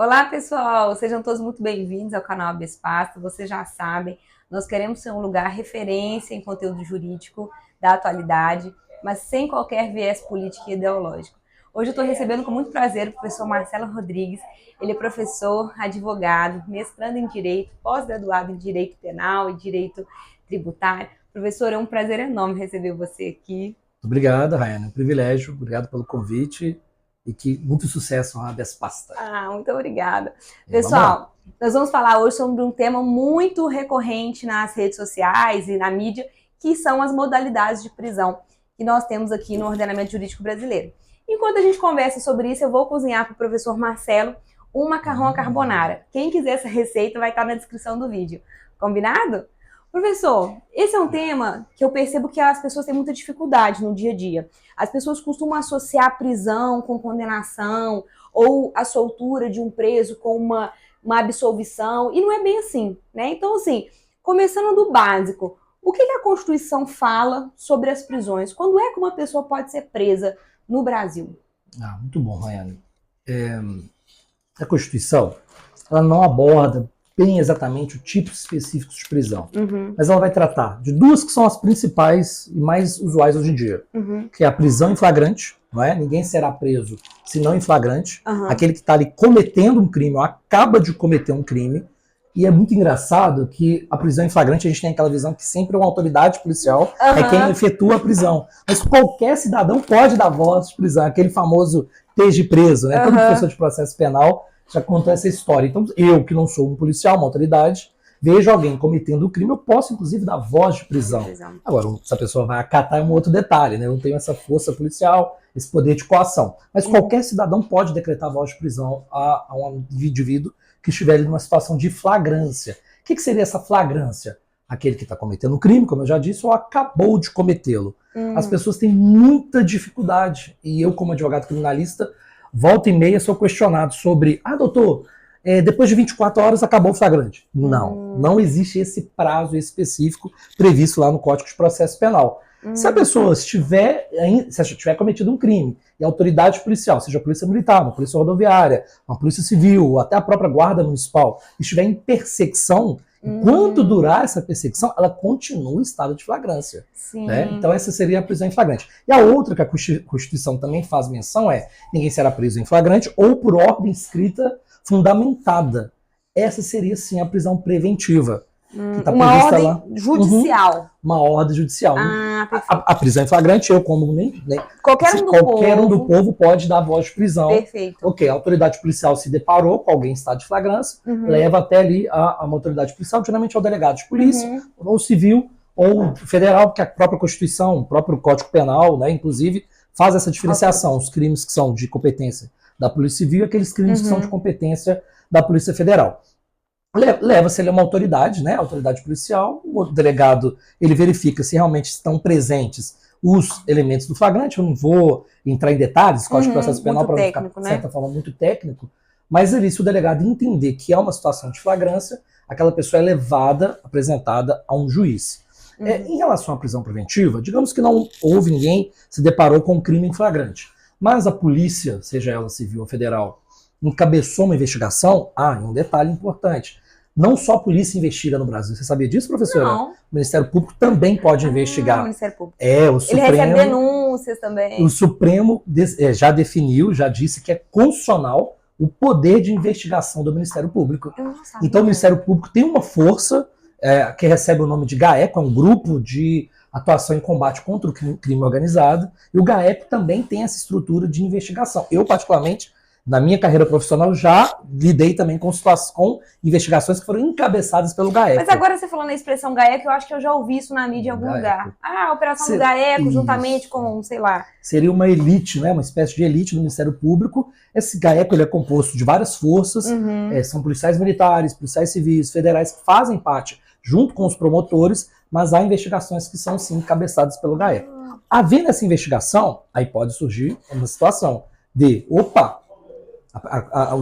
Olá, pessoal! Sejam todos muito bem-vindos ao canal Habeas Pasta. Vocês já sabem, nós queremos ser um lugar referência em conteúdo jurídico da atualidade, mas sem qualquer viés político e ideológico. Hoje eu estou recebendo com muito prazer o professor Marcelo Rodrigues. Ele é professor, advogado, mestrando em Direito, pós-graduado em Direito Penal e Direito Tributário. Professor, é um prazer enorme receber você aqui. Obrigado, Rayane. É um privilégio. Obrigado pelo convite e que muito sucesso na Habeas Pasta. Muito obrigada. Pessoal, nós vamos falar hoje sobre um tema muito recorrente nas redes sociais e na mídia, que são as modalidades de prisão que nós temos aqui no ordenamento jurídico brasileiro. Enquanto a gente conversa sobre isso, eu vou cozinhar para o professor Marcelo um macarrão à carbonara. Quem quiser essa receita vai estar na descrição do vídeo. Combinado? Professor, esse é um tema que eu percebo que as pessoas têm muita dificuldade no dia a dia. As pessoas costumam associar a prisão com condenação ou a soltura de um preso com uma absolvição, e não é bem assim, né? Então, assim, começando do básico, o que a Constituição fala sobre as prisões? Quando é que uma pessoa pode ser presa no Brasil? Muito bom, Rayane. A Constituição, ela não aborda bem exatamente o tipo específico de prisão. Mas ela vai tratar de duas que são as principais e mais usuais hoje em dia. Que é a prisão em flagrante, não é? Ninguém será preso se não em flagrante. Aquele que está ali cometendo um crime ou acaba de cometer um crime. E é muito engraçado que a prisão em flagrante, a gente tem aquela visão que sempre uma autoridade policial é quem efetua a prisão. Mas qualquer cidadão pode dar voz de prisão, aquele famoso esteja preso, né? Todo professor de processo penal já contou essa história. Então, eu, que não sou um policial, uma autoridade, vejo alguém cometendo um crime, eu posso, inclusive, dar voz de prisão. Agora, se a pessoa vai acatar é um outro detalhe, né? Eu não tenho essa força policial, esse poder de coação. Mas qualquer cidadão pode decretar voz de prisão a um indivíduo que estiver ali numa situação de flagrância. O que seria essa flagrância? Aquele que está cometendo um crime, como eu já disse, ou acabou de cometê-lo. As pessoas têm muita dificuldade, e eu, como advogado criminalista, volta e meia sou questionado sobre, doutor, depois de 24 horas acabou o flagrante. Não existe esse prazo específico previsto lá no Código de Processo Penal. Se a pessoa estiver cometido um crime e a autoridade policial, seja a polícia militar, uma polícia rodoviária, uma polícia civil, ou até a própria guarda municipal, estiver em perseguição, enquanto durar essa perseguição, ela continua em estado de flagrância. Né? Então essa seria a prisão em flagrante. E a outra que a Constituição também faz menção é: ninguém será preso em flagrante ou por ordem escrita fundamentada. Essa seria sim a prisão preventiva. Tá uma ordem judicial. Uma ordem judicial. A prisão em flagrante, eu como qualquer um do povo pode dar voz de prisão. Perfeito. Ok, a autoridade policial se deparou com alguém em estado de flagrância, leva até ali uma autoridade policial, geralmente é o delegado de polícia, ou civil, ou federal, porque a própria Constituição, o próprio Código Penal, né, inclusive, faz essa diferenciação. Os crimes que são de competência da Polícia Civil e aqueles crimes que são de competência da Polícia Federal. Leva-se ele a uma autoridade, né, autoridade policial, o delegado ele verifica se realmente estão presentes os elementos do flagrante. Eu não vou entrar em detalhes, Código de Processo Penal para não ficar, de certa forma, muito técnico, mas ali, se o delegado entender que é uma situação de flagrância, aquela pessoa é levada, apresentada a um juiz. Em relação à prisão preventiva, digamos que não houve ninguém se deparou com um crime em flagrante, mas a polícia, seja ela civil ou federal, encabeçou uma investigação. Um detalhe importante: não só a polícia investiga no Brasil. Você sabia disso, professora? Não. O Ministério Público também pode investigar. O Ministério Público. O Supremo, ele recebe denúncias também. O Supremo já definiu, já disse que é constitucional o poder de investigação do Ministério Público. Então o Ministério Público tem uma força que recebe o nome de GAECO, é um grupo de atuação em combate contra o crime organizado, e o GAECO também tem essa estrutura de investigação. Eu, particularmente, na minha carreira profissional, já lidei também com investigações que foram encabeçadas pelo GAECO. Mas agora você falando a expressão GAECO, eu acho que eu já ouvi isso na mídia em algum lugar. A operação do GAECO, juntamente com, sei lá... Seria uma elite, né? Uma espécie de elite do Ministério Público. Esse GAECO ele é composto de várias forças, são policiais militares, policiais civis, federais, que fazem parte, junto com os promotores, mas há investigações que são, sim, encabeçadas pelo GAECO. Havendo essa investigação, aí pode surgir uma situação de, o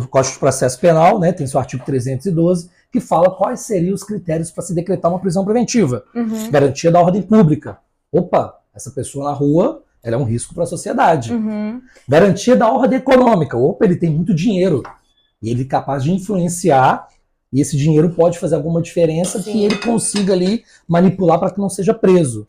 Código de Processo Penal, né, tem seu artigo 312, que fala quais seriam os critérios para se decretar uma prisão preventiva. Garantia da ordem pública. Essa pessoa na rua, ela é um risco para a sociedade. Garantia da ordem econômica. Ele tem muito dinheiro. E ele é capaz de influenciar, e esse dinheiro pode fazer alguma diferença que ele consiga ali manipular para que não seja preso.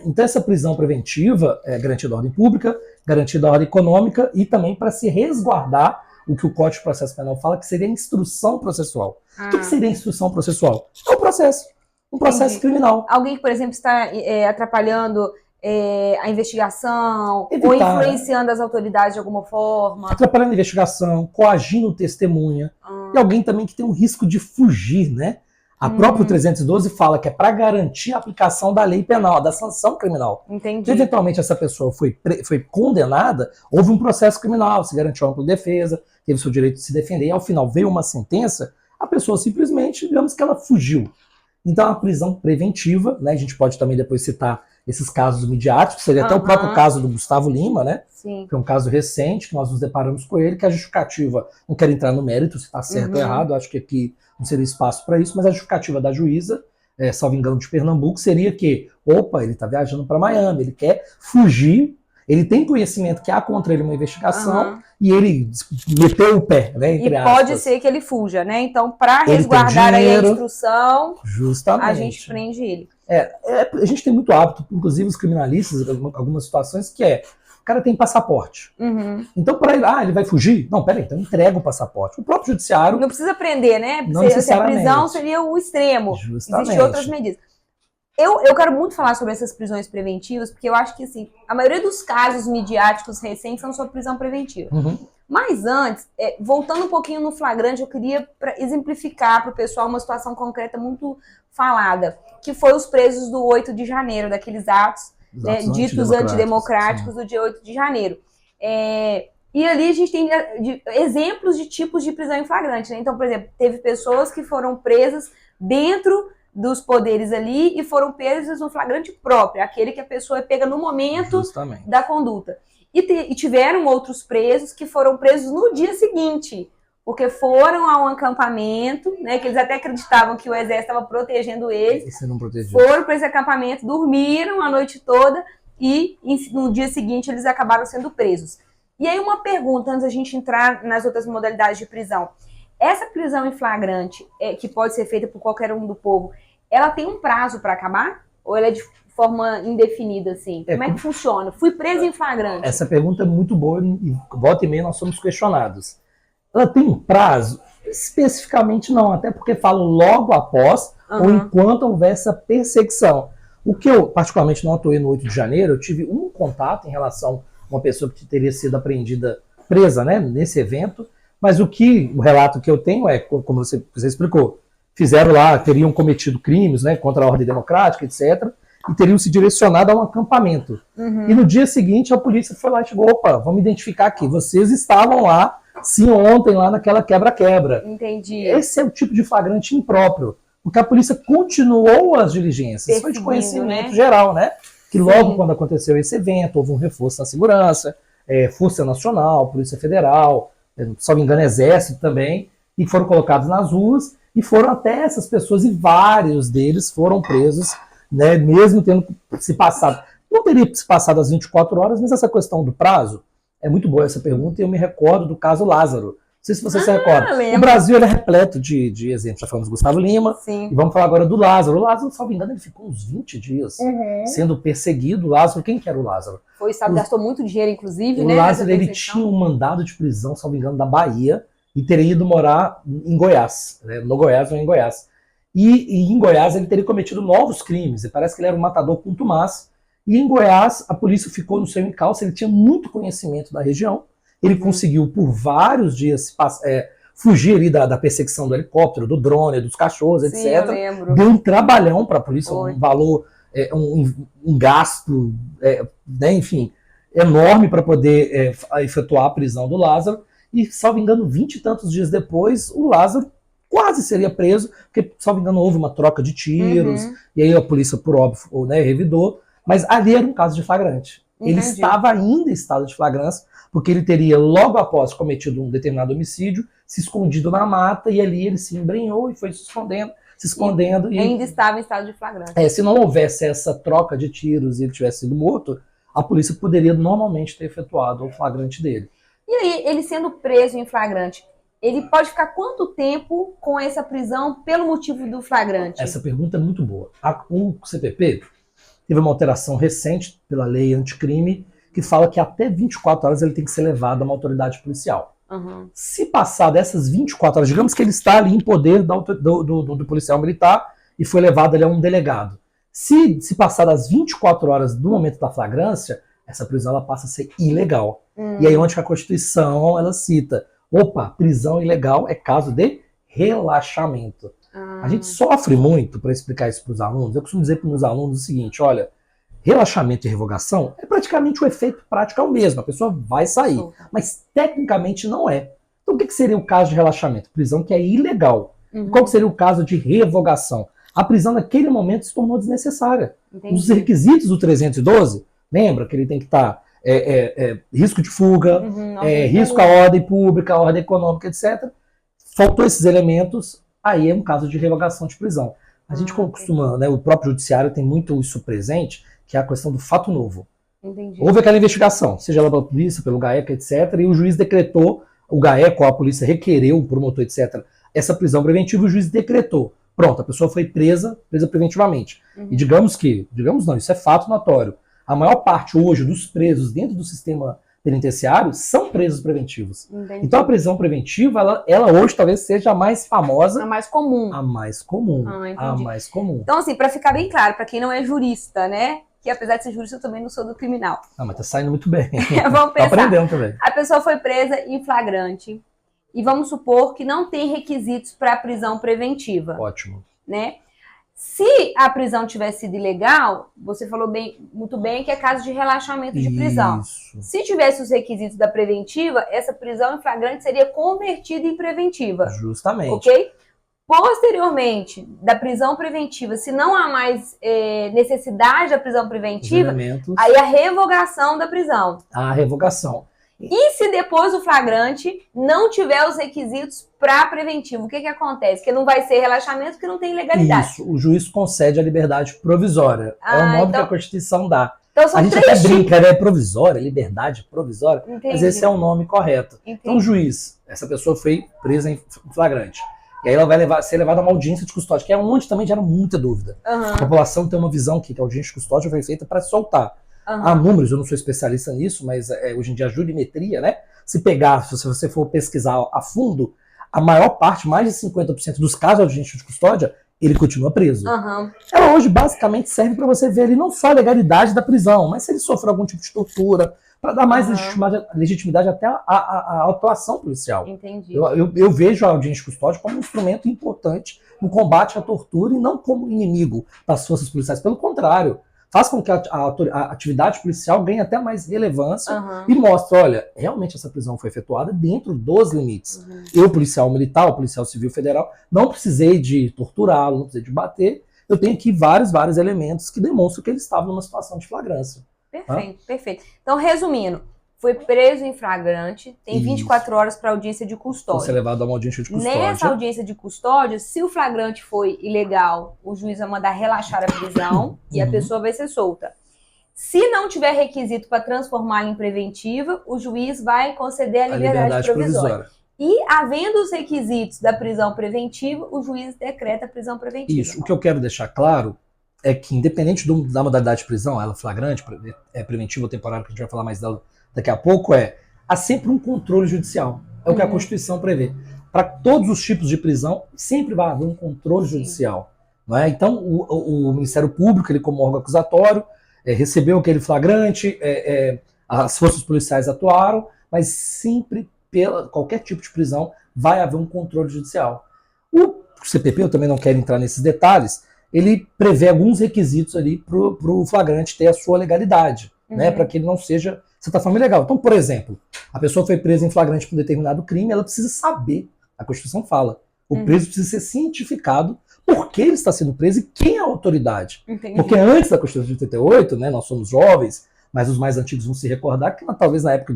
Então essa prisão preventiva é garantida a ordem pública, garantida a ordem econômica e também para se resguardar o que o Código de Processo Penal fala que seria a instrução processual. O que seria a instrução processual? É um processo criminal. Alguém que, por exemplo, está atrapalhando a investigação, Evitar, ou influenciando as autoridades de alguma forma. Atrapalhando a investigação, coagindo testemunha. E alguém também que tem um risco de fugir, né? A própria 312 fala que é para garantir a aplicação da lei penal, da sanção criminal. Entendi. Se eventualmente essa pessoa foi condenada, houve um processo criminal, se garantiu a ampla defesa, teve o seu direito de se defender, e ao final veio uma sentença, a pessoa simplesmente, digamos que ela fugiu. Então a prisão preventiva, né? A gente pode também depois citar esses casos midiáticos, seria até o próprio caso do Gustavo Lima, né? Sim. Que é um caso recente, que nós nos deparamos com ele, que a justificativa, não quero entrar no mérito se está certo ou errado, acho que aqui não seria espaço para isso, mas a justificativa da juíza, salvo engano de Pernambuco, seria que, ele está viajando para Miami, ele quer fugir, ele tem conhecimento que há contra ele uma investigação, e ele meteu o pé, né, entre aspas. Pode ser que ele fuja, né? Então, para resguardar aí a instrução, justamente, a gente prende ele. A gente tem muito hábito, inclusive os criminalistas, algumas situações, que o cara tem passaporte. Então, para ele, ele vai fugir? Não, peraí, então entrega o passaporte. O próprio judiciário... Não precisa prender, né? Não necessariamente. A prisão seria o extremo. Justamente. Existem outras medidas. Eu quero muito falar sobre essas prisões preventivas, porque eu acho que, assim, a maioria dos casos midiáticos recentes são sobre prisão preventiva. Mas antes, voltando um pouquinho no flagrante, eu queria exemplificar para o pessoal uma situação concreta muito falada, que foi os presos do 8 de janeiro, daqueles atos ditos antidemocráticos do dia 8 de janeiro. E ali a gente tem exemplos de tipos de prisão em flagrante, né? Então, por exemplo, teve pessoas que foram presas dentro dos poderes ali e foram presas no flagrante próprio, aquele que a pessoa é pega no momento da conduta. E tiveram outros presos que foram presos no dia seguinte, porque foram a um acampamento, né, que eles até acreditavam que o exército estava protegendo eles. Foram para esse acampamento, dormiram a noite toda e no dia seguinte eles acabaram sendo presos. E aí uma pergunta, antes da gente entrar nas outras modalidades de prisão. Essa prisão em flagrante, que pode ser feita por qualquer um do povo, ela tem um prazo para acabar? Ou ela é de forma indefinida, assim? Como é que funciona? Fui preso em flagrante. Essa pergunta é muito boa e volta e meia nós somos questionados. Ela tem um prazo? Especificamente não, até porque falo logo após ou enquanto houver essa perseguição. O que eu particularmente não atuei no 8 de janeiro, eu tive um contato em relação a uma pessoa que teria sido apreendida, presa, né, nesse evento, mas o relato que eu tenho é, como você explicou, fizeram lá, teriam cometido crimes, né, contra a ordem democrática, etc., e teriam se direcionado a um acampamento. E no dia seguinte a polícia foi lá e chegou, opa, vamos identificar aqui, vocês estavam lá, sim, ontem lá naquela quebra-quebra. Entendi. Esse é o tipo de flagrante impróprio, porque a polícia continuou as diligências, foi de conhecimento geral, né? Que logo quando aconteceu esse evento, houve um reforço na segurança, Força Nacional, Polícia Federal, se não me engano, Exército também, e foram colocados nas ruas, e foram até essas pessoas, e vários deles foram presos, né, mesmo tendo se passado. Não teria se passado as 24 horas, mas essa questão do prazo, é muito boa essa pergunta, e eu me recordo do caso Lázaro. Não sei se você se recorda. Lembro. O Brasil ele é repleto de exemplos. Já falamos do Gustavo Lima, e vamos falar agora do Lázaro. O Lázaro, se não me engano, ele ficou uns 20 dias sendo perseguido. O Lázaro, quem que era o Lázaro? Foi, sabe, gastou muito dinheiro, inclusive, né? O Lázaro, ele tinha um mandado de prisão, se não me engano, da Bahia, e teria ido morar em Goiás, né? No Goiás ou em Goiás. E em Goiás ele teria cometido novos crimes, e parece que ele era um matador contumaz. E em Goiás a polícia ficou no seu encalço, ele tinha muito conhecimento da região, ele conseguiu por vários dias fugir ali da perseguição do helicóptero, do drone, dos cachorros, etc. Eu lembro. Deu um trabalhão para a polícia, um valor, um gasto, né, enfim, enorme para poder efetuar a prisão do Lázaro. E, salvo engano, 20 e tantos dias depois, o Lázaro quase seria preso, porque, salvo engano, houve uma troca de tiros, e aí a polícia, por óbvio, né, revidou, mas ali era um caso de flagrante. Ele estava ainda em estado de flagrância, porque ele teria, logo após cometido um determinado homicídio, se escondido na mata, e ali ele se embrenhou e foi se escondendo. E ainda estava em estado de flagrância. Se não houvesse essa troca de tiros e ele tivesse sido morto, a polícia poderia normalmente ter efetuado o flagrante dele. E aí, ele sendo preso em flagrante, ele pode ficar quanto tempo com essa prisão pelo motivo do flagrante? Essa pergunta é muito boa. O CPP teve uma alteração recente pela lei anticrime que fala que até 24 horas ele tem que ser levado a uma autoridade policial. Uhum. Se passar dessas 24 horas, digamos que ele está ali em poder do policial militar e foi levado ali a um delegado. Se passar das 24 horas do momento da flagrância, essa prisão ela passa a ser ilegal. E aí onde que a Constituição ela cita, opa, prisão ilegal é caso de relaxamento. A gente sofre muito para explicar isso para os alunos. Eu costumo dizer para os meus alunos o seguinte, olha, relaxamento e revogação é praticamente o efeito prático é o mesmo, a pessoa vai sair, mas tecnicamente não é. Então o que seria o caso de relaxamento? Prisão que é ilegal. Qual que seria o caso de revogação? A prisão naquele momento se tornou desnecessária. Entendi. Os requisitos do 312, lembra que ele tem que estar risco de fuga, risco à ordem pública, à ordem econômica, etc. Faltou esses elementos, aí é um caso de revogação de prisão. A gente costuma, né, o próprio judiciário tem muito isso presente, que é a questão do fato novo. Entendi. Houve aquela investigação, seja lá pela polícia, pelo GAECO, etc., e o juiz decretou, o GAECO, a polícia requereu, o promotor, etc., essa prisão preventiva, o juiz decretou. Pronto, a pessoa foi presa preventivamente. E digamos não, isso é fato notório. A maior parte hoje dos presos dentro do sistema penitenciário são presos preventivos. Entendi. Então a prisão preventiva, ela hoje talvez seja a mais famosa. A mais comum. A mais comum. A mais comum. Então, assim, para ficar bem claro, para quem não é jurista, né? Que apesar de ser jurista, eu também não sou do criminal. Ah, mas tá saindo muito bem. Vamos pensar. Tá aprendendo também. A pessoa foi presa em flagrante. E vamos supor que não tem requisitos para prisão preventiva. Ótimo. Né? Se a prisão tivesse sido ilegal, você falou muito bem que é caso de relaxamento de prisão. Isso. Se tivesse os requisitos da preventiva, essa prisão em flagrante seria convertida em preventiva. Justamente. Ok? Posteriormente, da prisão preventiva, se não há mais necessidade da prisão preventiva, aí a revogação da prisão. A revogação. E se depois do flagrante não tiver os requisitos para preventivo, o que acontece? Que não vai ser relaxamento porque não tem ilegalidade. Isso, o juiz concede a liberdade provisória. É o nome que a Constituição dá. Então, são a gente até brinca, é provisória, liberdade provisória, mas esse é o nome correto. Entendi. Então o juiz, essa pessoa foi presa em flagrante. E aí ela vai ser levada a uma audiência de custódia, que é onde também gera muita dúvida. A população tem uma visão que a audiência de custódia foi feita para soltar. Há números, eu não sou especialista nisso, mas hoje em dia a jurimetria, né? Se você for pesquisar a fundo, a maior parte, mais de 50% dos casos de audiência de custódia, ele continua preso. Ela hoje basicamente serve para você ver ali não só a legalidade da prisão, mas se ele sofreu algum tipo de tortura, para dar mais legitimidade até à atuação policial. Entendi. Eu vejo a audiência de custódia como um instrumento importante no combate à tortura e não como inimigo das forças policiais. Pelo contrário, faz com que a atividade policial ganhe até mais relevância e mostre, olha, realmente essa prisão foi efetuada dentro dos limites. Eu, policial militar, o policial civil federal, não precisei de torturá-lo, não precisei de bater. Eu tenho aqui vários elementos que demonstram que ele estava numa situação de flagrância. Perfeito, perfeito. Então, resumindo, foi preso em flagrante, tem 24 horas para audiência de custódia. Você levado a uma audiência de custódia. Nessa audiência de custódia, se o flagrante foi ilegal, o juiz vai mandar relaxar a prisão e a pessoa vai ser solta. Se não tiver requisito para transformá-la em preventiva, o juiz vai conceder a liberdade provisória. E, havendo os requisitos da prisão preventiva, o juiz decreta a prisão preventiva. Isso. O que eu quero deixar claro é que, independente da modalidade de prisão, ela flagrante, preventiva ou temporária, que a gente vai falar mais dela daqui a pouco, há sempre um controle judicial. É o que a Constituição prevê. Para todos os tipos de prisão, sempre vai haver um controle judicial. Não é? Então, o Ministério Público, ele como órgão acusatório, recebeu aquele flagrante, as forças policiais atuaram, mas sempre, qualquer tipo de prisão, vai haver um controle judicial. O CPP, eu também não quero entrar nesses detalhes, ele prevê alguns requisitos ali para o flagrante ter a sua legalidade, né, para que ele não seja, de certa forma, ilegal. Então, por exemplo, a pessoa foi presa em flagrante por um determinado crime, ela precisa saber, a Constituição fala, o preso precisa ser cientificado por que ele está sendo preso e quem é a autoridade. Entendi. Porque antes da Constituição de 88, né, nós somos jovens, mas os mais antigos vão se recordar que talvez na época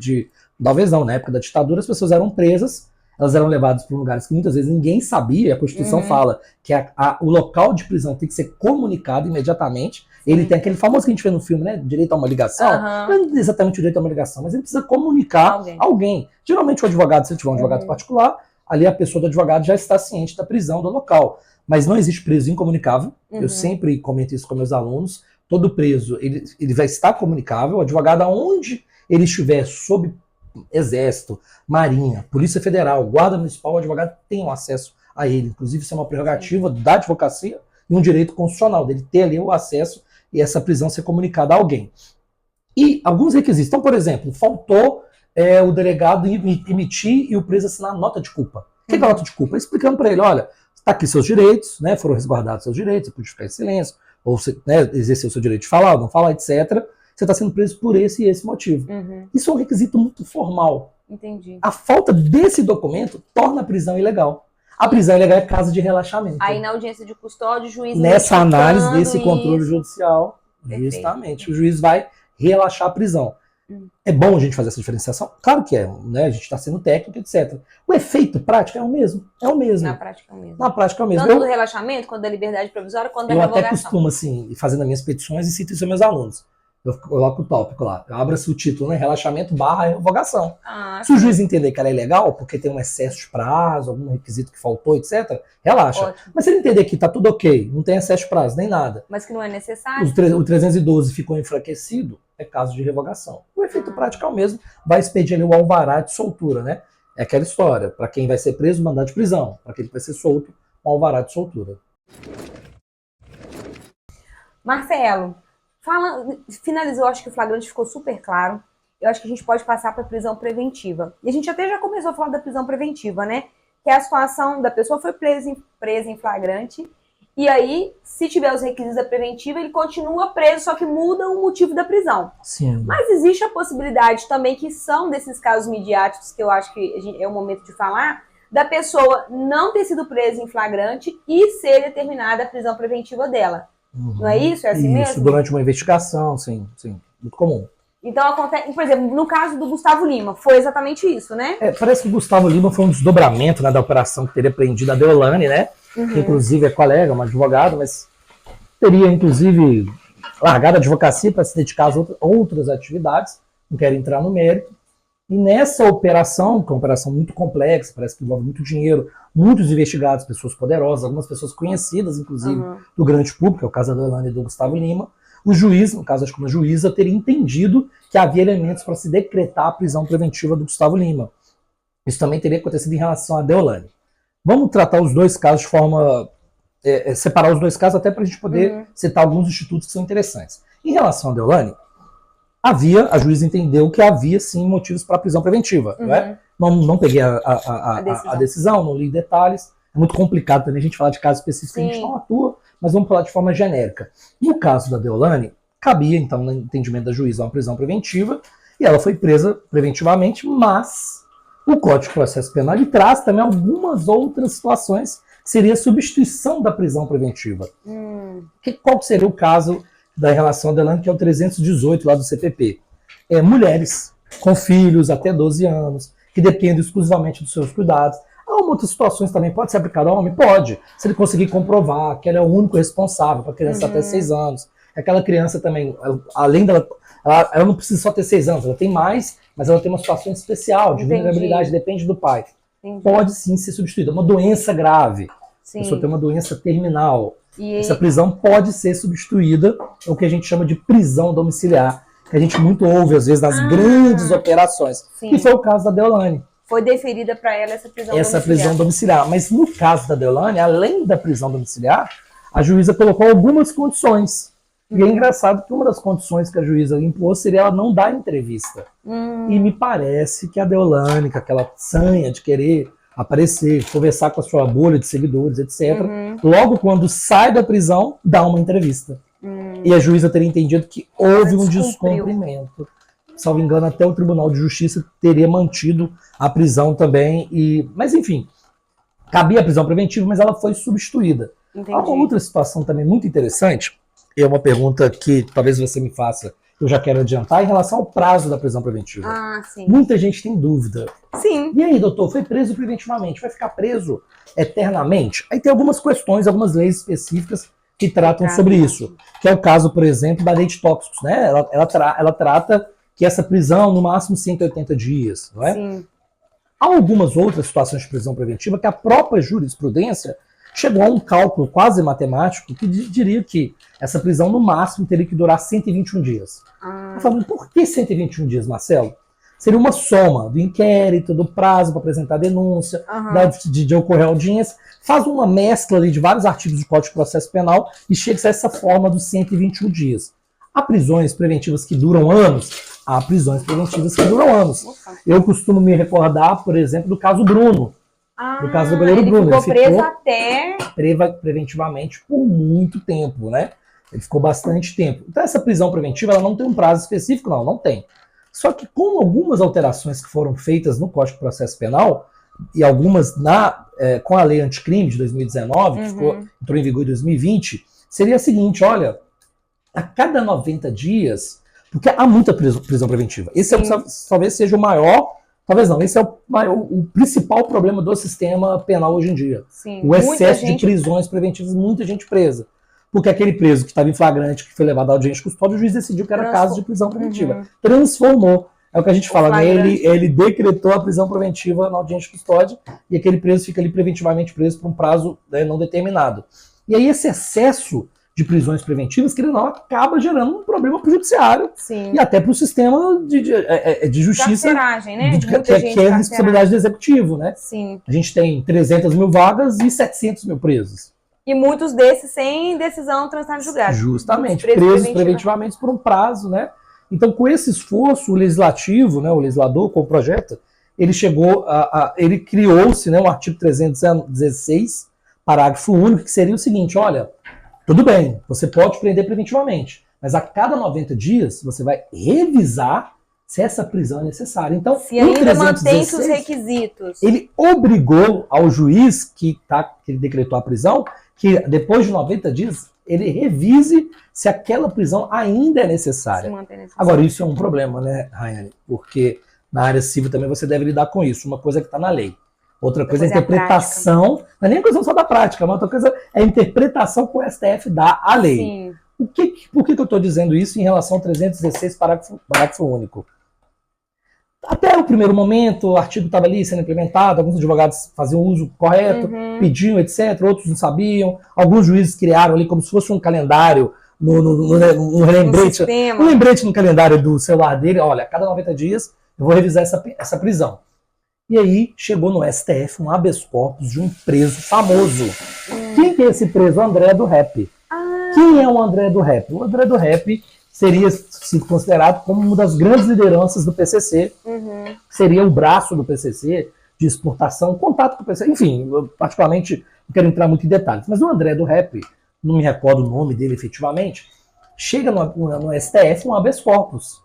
na época da ditadura as pessoas eram presas, elas eram levadas para lugares que muitas vezes ninguém sabia. A Constituição fala que o local de prisão tem que ser comunicado imediatamente. Ele tem aquele famoso que a gente vê no filme, né? Direito a uma ligação. Não é exatamente o direito a uma ligação, mas ele precisa comunicar alguém. Geralmente o advogado, se ele tiver um advogado particular, ali a pessoa do advogado já está ciente da prisão do local. Mas não existe preso incomunicável. Eu sempre comento isso com meus alunos. Todo preso, ele vai estar comunicável. O advogado, aonde ele estiver, sob Exército, Marinha, Polícia Federal, Guarda Municipal, o advogado tem acesso a ele. Inclusive, isso é uma prerrogativa da advocacia e um direito constitucional, dele ter ali o acesso e essa prisão ser comunicada a alguém. E alguns requisitos. Então, por exemplo, faltou o delegado emitir e o preso assinar nota de culpa. O que é a nota de culpa? Explicando para ele, olha, está aqui seus direitos, né, foram resguardados seus direitos, você pode ficar em silêncio, ou você, né, exercer o seu direito de falar ou não falar, etc. Você está sendo preso por esse e esse motivo. Isso é um requisito muito formal. Entendi. A falta desse documento torna a prisão ilegal. A prisão ilegal é casa de relaxamento. Aí na audiência de custódia, o juiz... Nessa análise desse controle isso. Judicial, justamente, o juiz vai relaxar a prisão. É bom a gente fazer essa diferenciação? Claro que é, né? A gente está sendo técnico, etc. O efeito prático é o mesmo. É o mesmo. Na prática é o mesmo. Na prática é o mesmo. Tanto do relaxamento, quanto da liberdade provisória, quanto da revogação. Eu até costumo, assim, fazendo as minhas petições e cito isso aos meus alunos. Eu coloco o tópico lá. Eu abro o título, né? Relaxamento / revogação. Se o juiz entender que ela é legal, porque tem um excesso de prazo, algum requisito que faltou, etc., relaxa. Ótimo. Mas se ele entender que tá tudo ok, não tem excesso de prazo, nem nada. Mas que não é necessário. O 312 ficou enfraquecido, é caso de revogação. O efeito prático é o mesmo. Vai expedir ali o alvará de soltura, né? É aquela história. Para quem vai ser preso, mandado de prisão. Para quem vai ser solto, um alvará de soltura. Marcelo, finalizou, acho que o flagrante ficou super claro. Eu acho que a gente pode passar para a prisão preventiva. E a gente até já começou a falar da prisão preventiva, né? Que é a situação da pessoa foi presa em flagrante, e aí, se tiver os requisitos da preventiva, ele continua preso, só que muda o motivo da prisão. Sim. Mas existe a possibilidade também, que são desses casos midiáticos, que eu acho que é o momento de falar, da pessoa não ter sido presa em flagrante e ser determinada a prisão preventiva dela. Não é isso? É assim mesmo? Isso, durante uma investigação, sim, muito comum. Então acontece, por exemplo, no caso do Gustavo Lima, foi exatamente isso, né? Parece que o Gustavo Lima foi um desdobramento, né, da operação que teria prendido a Deolane, né? Que inclusive é colega, um advogado, mas teria inclusive largado a advocacia para se dedicar às outras atividades, não quero entrar no mérito. E nessa operação, que é uma operação muito complexa, parece que envolve muito dinheiro, muitos investigados, pessoas poderosas, algumas pessoas conhecidas, inclusive, do grande público, é o caso da Deolane e do Gustavo Lima, o juiz, no caso acho que uma juíza, teria entendido que havia elementos para se decretar a prisão preventiva do Gustavo Lima. Isso também teria acontecido em relação à Deolane. Vamos tratar os dois casos de forma... separar os dois casos até para a gente poder citar alguns institutos que são interessantes. Em relação à Deolane, a juíza entendeu que havia sim motivos para a prisão preventiva. Né? Não peguei a decisão, não li detalhes. É muito complicado também a gente falar de casos específicos que a gente não atua, mas vamos falar de forma genérica. No caso da Deolane, cabia, então, no entendimento da juíza, uma prisão preventiva, e ela foi presa preventivamente, mas o Código de Processo Penal ele traz também algumas outras situações que seria a substituição da prisão preventiva. Qual seria o caso da relação à Deolane, que é o 318 lá do CPP? Mulheres com filhos até 12 anos, que dependem exclusivamente dos seus cuidados. Há outras situações também, pode ser aplicado ao homem? Pode, se ele conseguir comprovar que ele é o único responsável para a criança até 6 anos. Aquela criança também, além dela, ela não precisa só ter 6 anos, ela tem mais, mas ela tem uma situação especial de vulnerabilidade, depende do pai. Pode sim ser substituída. Uma doença grave, a pessoa tem uma doença terminal. Essa prisão pode ser substituída, é o que a gente chama de prisão domiciliar, que a gente muito ouve às vezes nas grandes operações. Que foi o caso da Deolane. Foi deferida para ela essa prisão domiciliar. Essa prisão domiciliar. Mas no caso da Deolane, além da prisão domiciliar, a juíza colocou algumas condições. E é engraçado que uma das condições que a juíza impôs seria ela não dar entrevista. E me parece que a Deolane, com aquela sanha de querer aparecer, conversar com a sua bolha de seguidores, etc., logo quando sai da prisão, dá uma entrevista. E a juíza teria entendido que houve um descumprimento. Salvo engano, até o Tribunal de Justiça teria mantido a prisão também. Mas, enfim, cabia a prisão preventiva, mas ela foi substituída. Há uma outra situação também muito interessante, e é uma pergunta que talvez você me faça, eu já quero adiantar, em relação ao prazo da prisão preventiva. Muita gente tem dúvida. E aí, doutor, foi preso preventivamente, vai ficar preso eternamente? Aí tem algumas questões, algumas leis específicas que tratam sobre isso. Que é o caso, por exemplo, da lei de tóxicos. Né? Ela trata que essa prisão, no máximo 180 dias, não é? Há algumas outras situações de prisão preventiva que a própria jurisprudência chegou a um cálculo quase matemático que diria que essa prisão, no máximo, teria que durar 121 dias. Eu falo, por que 121 dias, Marcelo? Seria uma soma do inquérito, do prazo para apresentar a denúncia, de ocorrer a audiência. Faz uma mescla ali de vários artigos do Código de Processo Penal e chega a essa forma dos 121 dias. Há prisões preventivas que duram anos? Há prisões preventivas que duram anos. Eu costumo me recordar, por exemplo, do caso Bruno. No caso do goleiro Bruno. Ele ficou preso até... preventivamente por muito tempo, né? Ele ficou bastante tempo. Então essa prisão preventiva ela não tem um prazo específico, não tem. Só que com algumas alterações que foram feitas no Código de Processo Penal, e algumas com a lei anticrime de 2019, que entrou em vigor em 2020, seria a seguinte, olha, a cada 90 dias, porque há muita prisão preventiva. Esse talvez seja o maior, talvez não, esse é o principal problema do sistema penal hoje em dia. Sim, o excesso de prisões preventivas, muita gente presa. Porque aquele preso que estava em flagrante, que foi levado à audiência de custódia, o juiz decidiu que era caso de prisão preventiva. Transformou. É o que a gente fala, né? Ele decretou a prisão preventiva na audiência de custódia e aquele preso fica ali preventivamente preso por um prazo não determinado. E aí esse excesso de prisões preventivas, que não acaba gerando um problema para o judiciário e até para o sistema de justiça, né? que é a responsabilidade do executivo, né? Sim. A gente tem 300 mil vagas e 700 mil presos. E muitos desses sem decisão transitada em julgado. Justamente, presos preventivamente por um prazo, né? Então, com esse esforço, o legislativo, né, o legislador, com o projeto, ele chegou ele criou-se, né, um artigo 316, parágrafo único, que seria o seguinte, olha, tudo bem, você pode prender preventivamente, mas a cada 90 dias você vai revisar se essa prisão é necessária. Então, se ainda mantém os requisitos. Ele obrigou ao juiz que ele decretou a prisão, que depois de 90 dias ele revise se aquela prisão ainda é necessária. Agora, isso é um problema, né, Rayane? Porque na área civil também você deve lidar com isso. Uma coisa que está na lei. Outra coisa é a interpretação. Não é nem a questão só da prática, mas outra coisa é a interpretação que o STF dá à lei. Sim. Por que eu estou dizendo isso em relação ao 316, parágrafo único? Até o primeiro momento, o artigo estava ali sendo implementado, alguns advogados faziam o uso correto, pediam, etc., outros não sabiam. Alguns juízes criaram ali como se fosse um calendário, um lembrete no calendário do celular dele. Olha, a cada 90 dias eu vou revisar essa prisão. E aí chegou no STF um habeas corpus de um preso famoso. Quem que é esse preso? O André do Rap. Quem é o André do Rap? O André do Rap seria sido considerado como uma das grandes lideranças do PCC, seria o braço do PCC de exportação, contato com o PCC, enfim, eu particularmente não quero entrar muito em detalhes, mas o André do Rap, não me recordo o nome dele efetivamente, chega no STF um habeas corpus.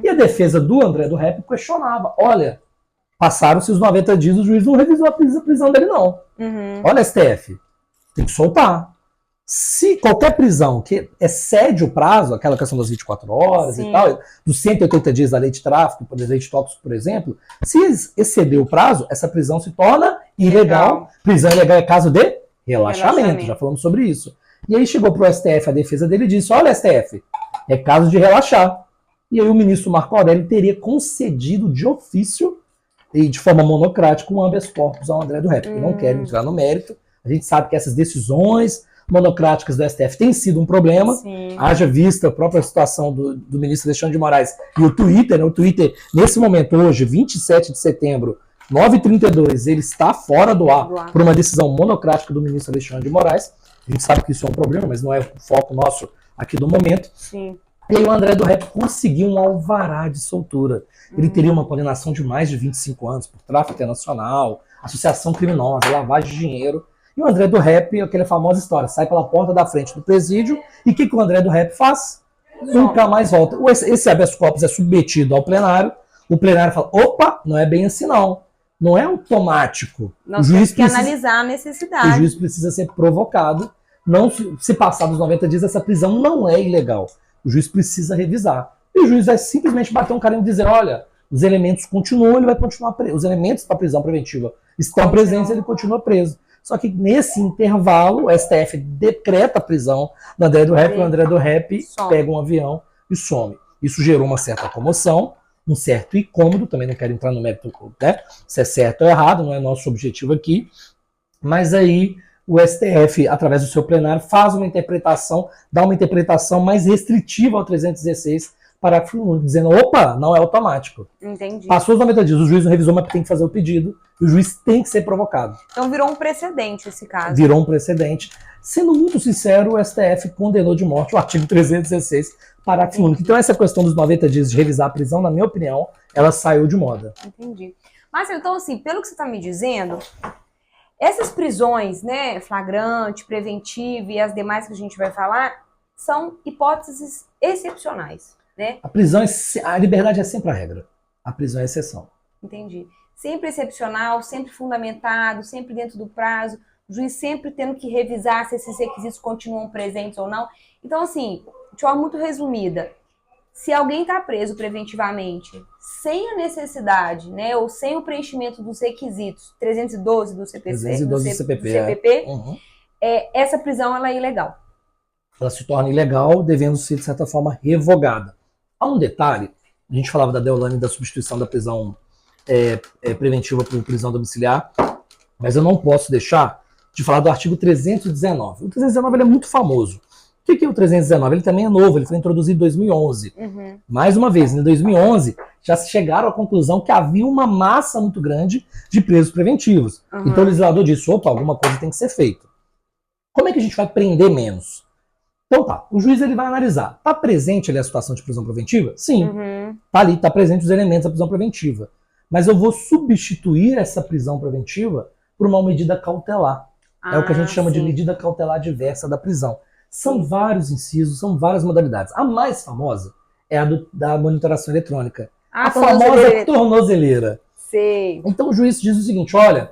E a defesa do André do Rap questionava, olha, passaram-se os 90 dias, o juiz não revisou a prisão dele não. Olha, STF, tem que soltar. Se qualquer prisão que excede o prazo, aquela questão das 24 horas e tal, dos 180 dias da lei de tráfico, da lei de tóxicos, por exemplo, se exceder o prazo, essa prisão se torna ilegal. Prisão ilegal é caso de relaxamento, já falamos sobre isso. E aí chegou para o STF, a defesa dele disse, olha, STF, é caso de relaxar. E aí o ministro Marco Aurélio teria concedido de ofício e de forma monocrática um habeas corpus ao André do Rap. Eu não quero entrar no mérito, a gente sabe que essas decisões monocráticas do STF tem sido um problema, haja vista a própria situação do ministro Alexandre de Moraes e o Twitter, né? O Twitter, nesse momento, hoje, 27 de setembro, 9h32, ele está fora do ar por uma decisão monocrática do ministro Alexandre de Moraes. A gente sabe que isso é um problema, mas não é o foco nosso aqui do momento. E aí o André do Rap conseguiu um alvará de soltura. Ele teria uma condenação de mais de 25 anos por tráfico internacional, associação criminosa, lavagem de dinheiro. E o André do Rap, aquela famosa história, sai pela porta da frente do presídio, e o que o André do Rap faz? Nunca mais volta. Esse habeas corpus é submetido ao plenário, o plenário fala, opa, não é bem assim não. Não é automático. Nós temos que analisar a necessidade. O juiz precisa ser provocado. Não, se passar dos 90 dias, essa prisão não é ilegal. O juiz precisa revisar. E o juiz vai simplesmente bater um carimbo e dizer, olha, os elementos continuam, ele vai continuar preso. Os elementos para prisão preventiva estão presentes, ele continua preso. Só que nesse intervalo, o STF decreta a prisão do André do Rap, e o André do Rap pega um avião e some. Isso gerou uma certa comoção, um certo incômodo, também não quero entrar no mérito, né, se é certo ou errado, não é nosso objetivo aqui, mas aí o STF, através do seu plenário, faz uma interpretação, dá uma interpretação mais restritiva ao 316, parágrafo único, dizendo, opa, não é automático. Entendi. Passou os 90 dias, o juiz não revisou, mas tem que fazer o pedido, e o juiz tem que ser provocado. Então virou um precedente esse caso. Virou um precedente. Sendo muito sincero, o STF condenou de morte o artigo 316, parágrafo único. Então essa questão dos 90 dias de revisar a prisão, na minha opinião, ela saiu de moda. Entendi. Mas então, assim, pelo que você está me dizendo, essas prisões, né, flagrante, preventiva e as demais que a gente vai falar, são hipóteses excepcionais, né? A liberdade é sempre a regra. A prisão é a exceção. Entendi. Sempre excepcional, sempre fundamentado, sempre dentro do prazo, o juiz sempre tendo que revisar se esses requisitos continuam presentes ou não. Então, assim, de forma muito resumida, se alguém está preso preventivamente, sem a necessidade, né, ou sem o preenchimento dos requisitos 312 do CPC, 312 do CPP, essa prisão ela é ilegal. Ela se torna ilegal, devendo ser, de certa forma, revogada. Há um detalhe, a gente falava da Deolane da substituição da prisão preventiva por prisão domiciliar, mas eu não posso deixar de falar do artigo 319. O 319 ele é muito famoso. O que é o 319? Ele também é novo, ele foi introduzido em 2011. Uhum. Mais uma vez, em 2011, já chegaram à conclusão que havia uma massa muito grande de presos preventivos. Uhum. Então o legislador disse, opa, alguma coisa tem que ser feita. Como é que a gente vai prender menos? Então tá, o juiz ele vai analisar. Está presente ali a situação de prisão preventiva? Sim. Uhum. Tá ali, tá presente os elementos da prisão preventiva. Mas eu vou substituir essa prisão preventiva por uma medida cautelar. É o que a gente chama de medida cautelar diversa da prisão. São vários incisos, são várias modalidades. A mais famosa é a da monitoração eletrônica. A famosa tornozeleira. Sei. Então o juiz diz o seguinte, olha,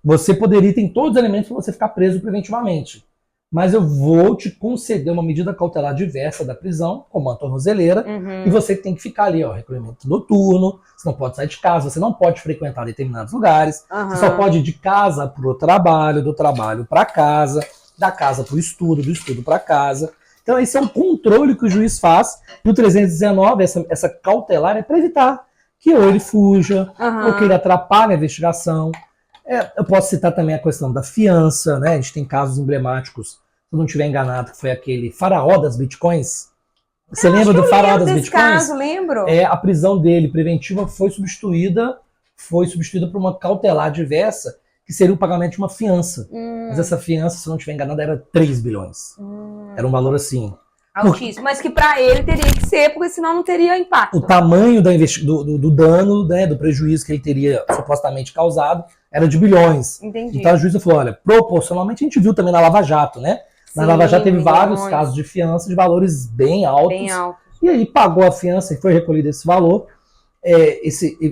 você tem todos os elementos para você ficar preso preventivamente, mas eu vou te conceder uma medida cautelar diversa da prisão, como a tornozeleira, e você tem que ficar ali, ó, recolhimento noturno, você não pode sair de casa, você não pode frequentar determinados lugares, você só pode ir de casa para o trabalho, do trabalho para casa, da casa para o estudo, do estudo para casa. Então esse é um controle que o juiz faz. No 319, essa cautelar é para evitar que ou ele fuja, ou que ele atrapalhe a investigação. Eu posso citar também a questão da fiança, né? A gente tem casos emblemáticos, se eu não estiver enganado, que foi aquele faraó das bitcoins. Você lembra do faraó das bitcoins? Caso, lembro. A prisão dele preventiva foi substituída por uma cautelar diversa, que seria o pagamento de uma fiança. Mas essa fiança, se eu não estiver enganado, era 3 bilhões. Era um valor assim. Altíssimo, mas que para ele teria que ser, porque senão não teria impacto. O tamanho do dano, né, do prejuízo que ele teria supostamente causado, era de bilhões. Entendi. Então a juíza falou, olha, proporcionalmente a gente viu também na Lava Jato, né? Na Lava Jato teve vários casos de fiança de valores bem altos. Bem alto. E aí pagou a fiança e foi recolhido esse valor.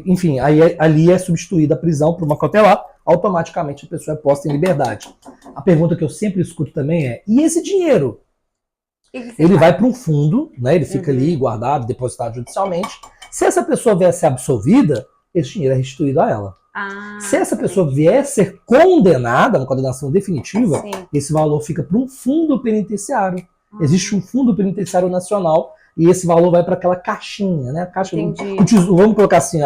Enfim, aí ali é substituída a prisão por uma cautelar, automaticamente a pessoa é posta em liberdade. A pergunta que eu sempre escuto também é, e esse dinheiro? Ele vai para um fundo, né? Ele fica ali guardado, depositado judicialmente. Se essa pessoa vier a ser absolvida, esse dinheiro é restituído a ela. Se essa pessoa vier a ser condenada, uma condenação definitiva, esse valor fica para um fundo penitenciário. Existe um fundo penitenciário nacional e esse valor vai para aquela caixinha, né? A caixa do, vamos colocar assim,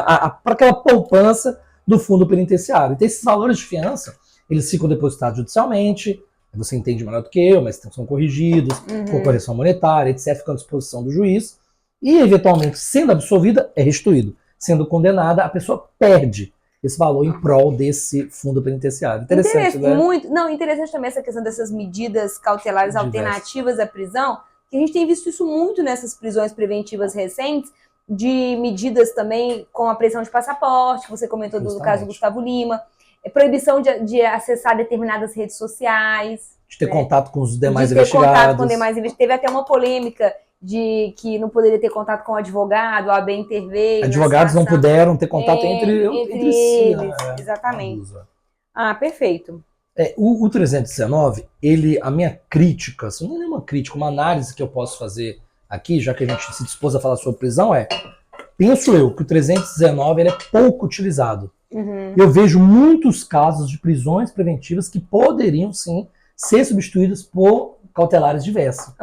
para aquela poupança do fundo penitenciário. Então esses valores de fiança, eles ficam depositados judicialmente. Você entende melhor do que eu, mas são corrigidos, com correção monetária, etc., ficam à disposição do juiz. E, eventualmente, sendo absolvida, é restituído. Sendo condenada, a pessoa perde esse valor em prol desse fundo penitenciário. Interessante, né? Interessante também essa questão dessas medidas cautelares alternativas à prisão, que a gente tem visto isso muito nessas prisões preventivas recentes, de medidas também com a apreensão de passaporte, que você comentou do caso do Gustavo Lima, proibição de acessar determinadas redes sociais. De ter contato com os demais investigados. Contato com demais investigados. Teve até uma polêmica de que não poderia ter contato com o advogado, a AB interveio. Advogados não puderam ter contato entre si. Eles, exatamente. Perfeito. O 319, a minha crítica, assim, não é uma crítica, uma análise que eu posso fazer aqui, já que a gente se dispôs a falar sobre prisão, penso eu que o 319 ele é pouco utilizado. Eu vejo muitos casos de prisões preventivas que poderiam, sim, ser substituídas por cautelares diversos.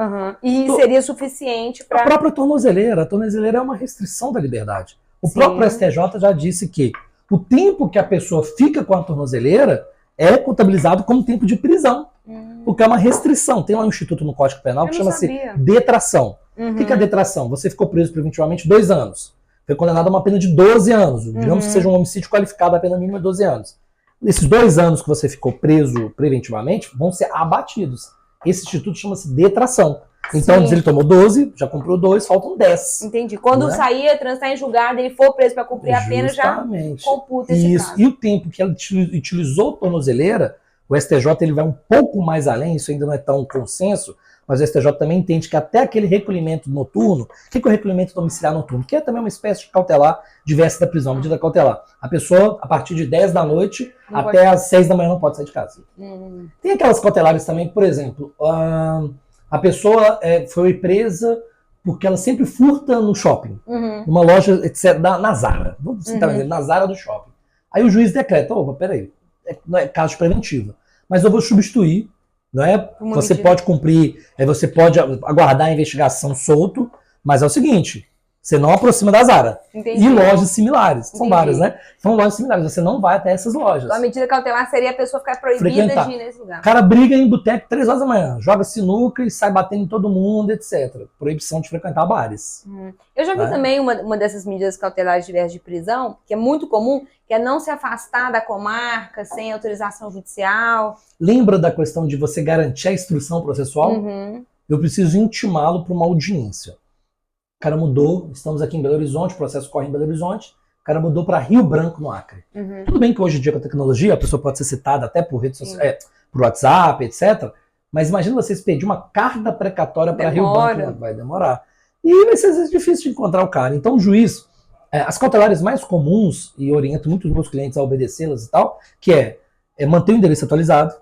E seria suficiente para... A própria tornozeleira. A tornozeleira é uma restrição da liberdade. O próprio STJ já disse que o tempo que a pessoa fica com a tornozeleira é contabilizado como tempo de prisão. Porque é uma restrição. Tem lá um instituto no Código Penal que chama-se detração. O que é detração? Você ficou preso preventivamente 2 anos. Foi condenado a uma pena de 12 anos. Digamos que seja um homicídio qualificado, a pena mínima é 12 anos. Esses 2 anos que você ficou preso preventivamente vão ser abatidos. Esse instituto chama-se detração. Então, ele tomou 12, já comprou 2, faltam 10. Entendi. Quando sair, transitar em julgado, ele for preso para cumprir a pena, já computa esse caso. E o tempo que ela utilizou tornozeleira, o STJ ele vai um pouco mais além, isso ainda não é tão consenso, mas o STJ também entende que até aquele recolhimento noturno, o que é o recolhimento domiciliar noturno? Que é também uma espécie de cautelar diversa da prisão, medida cautelar. A pessoa, a partir de 10 da noite até às 6 da manhã não pode sair de casa. Tem aquelas cautelares também, por exemplo, a pessoa foi presa porque ela sempre furta no shopping, numa loja, etc., na Zara. Vamos citar um exemplo, na Zara do shopping. Aí o juiz decreta, opa, peraí, não é caso de preventiva, mas eu vou substituir. Não é? Você pode cumprir, você pode aguardar a investigação solto, mas é o seguinte, você não aproxima da Zara. E lojas similares, são várias, né? São lojas similares, você não vai até essas lojas. Então a medida cautelar seria a pessoa ficar proibida de ir nesse lugar. O cara briga em boteco 3 horas da manhã, joga sinuca e sai batendo em todo mundo, etc. Proibição de frequentar bares. Eu já vi também uma dessas medidas cautelares diversas de prisão, que é muito comum, que é não se afastar da comarca sem autorização judicial. Lembra da questão de você garantir a instrução processual? Eu preciso intimá-lo para uma audiência. O cara mudou, estamos aqui em Belo Horizonte, o processo corre em Belo Horizonte, o cara mudou para Rio Branco, no Acre. Tudo bem que hoje em dia com a tecnologia a pessoa pode ser citada até por redes sociais, por WhatsApp, etc. Mas imagina vocês pedir uma carta precatória para Rio Branco, vai demorar. E vai ser difícil de encontrar o cara. Então o juiz, as cautelares mais comuns, e oriento muitos dos meus clientes a obedecê-las e tal, que é manter o endereço atualizado,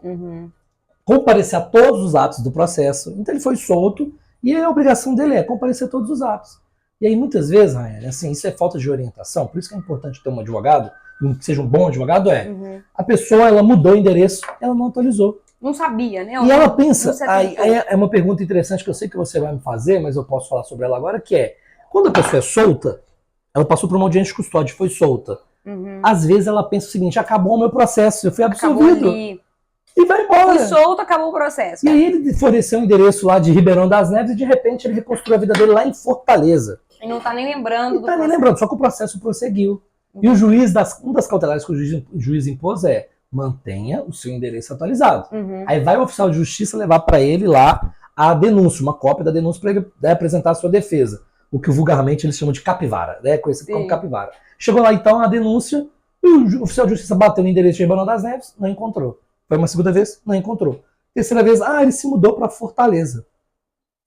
comparecer a todos os atos do processo. Então ele foi solto, e a obrigação dele é comparecer a todos os atos. E aí, muitas vezes, Raiane, assim, isso é falta de orientação, por isso que é importante ter um advogado, que seja um bom advogado, a pessoa, ela mudou o endereço, ela não atualizou. Não sabia, né? E ela pensa, aí é uma pergunta interessante que eu sei que você vai me fazer, mas eu posso falar sobre ela agora, que é, quando a pessoa é solta, ela passou por uma audiência de custódia, foi solta. Às vezes ela pensa o seguinte, acabou o meu processo, eu fui absolvido. E vai embora. Foi solto, acabou o processo. E aí ele forneceu um endereço lá de Ribeirão das Neves e de repente ele reconstruiu a vida dele lá em Fortaleza. E não tá nem lembrando do processo. Nem lembrando, só que o processo prosseguiu. E o juiz, uma das cautelares que o juiz impôs é mantenha o seu endereço atualizado. Aí vai o oficial de justiça levar para ele lá a denúncia, uma cópia da denúncia para ele apresentar a sua defesa. O que vulgarmente eles chamam de capivara, conhecido como capivara. Chegou lá então a denúncia e o oficial de justiça bateu no endereço de Ribeirão das Neves, não encontrou. Foi uma segunda vez, não encontrou. Terceira vez, ele se mudou para Fortaleza.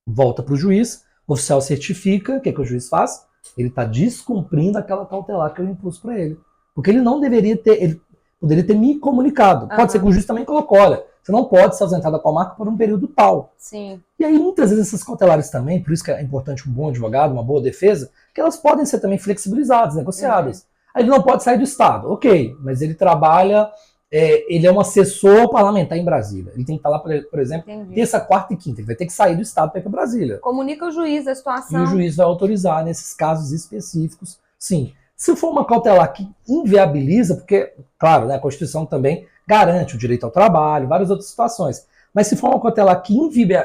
Volta para o juiz, o oficial certifica, o que o juiz faz? Ele está descumprindo aquela cautelar que eu impus para ele. Porque ele não deveria ter, ele poderia ter me comunicado. Pode ser que o juiz também colocou, olha, você não pode se ausentar da comarca por um período tal. Sim. E aí, muitas vezes, essas cautelares também, por isso que é importante um bom advogado, uma boa defesa, que elas podem ser também flexibilizadas, negociadas. Aí ele não pode sair do Estado, ok, mas ele trabalha... ele é um assessor parlamentar em Brasília. Ele tem que estar lá, por exemplo, terça, quarta e quinta. Ele vai ter que sair do Estado para ir para Brasília. Comunica o juiz da situação. E o juiz vai autorizar nesses casos específicos, sim. Se for uma cautelar que inviabiliza, porque, claro, a Constituição também garante o direito ao trabalho, várias outras situações. Mas se for uma cautelar que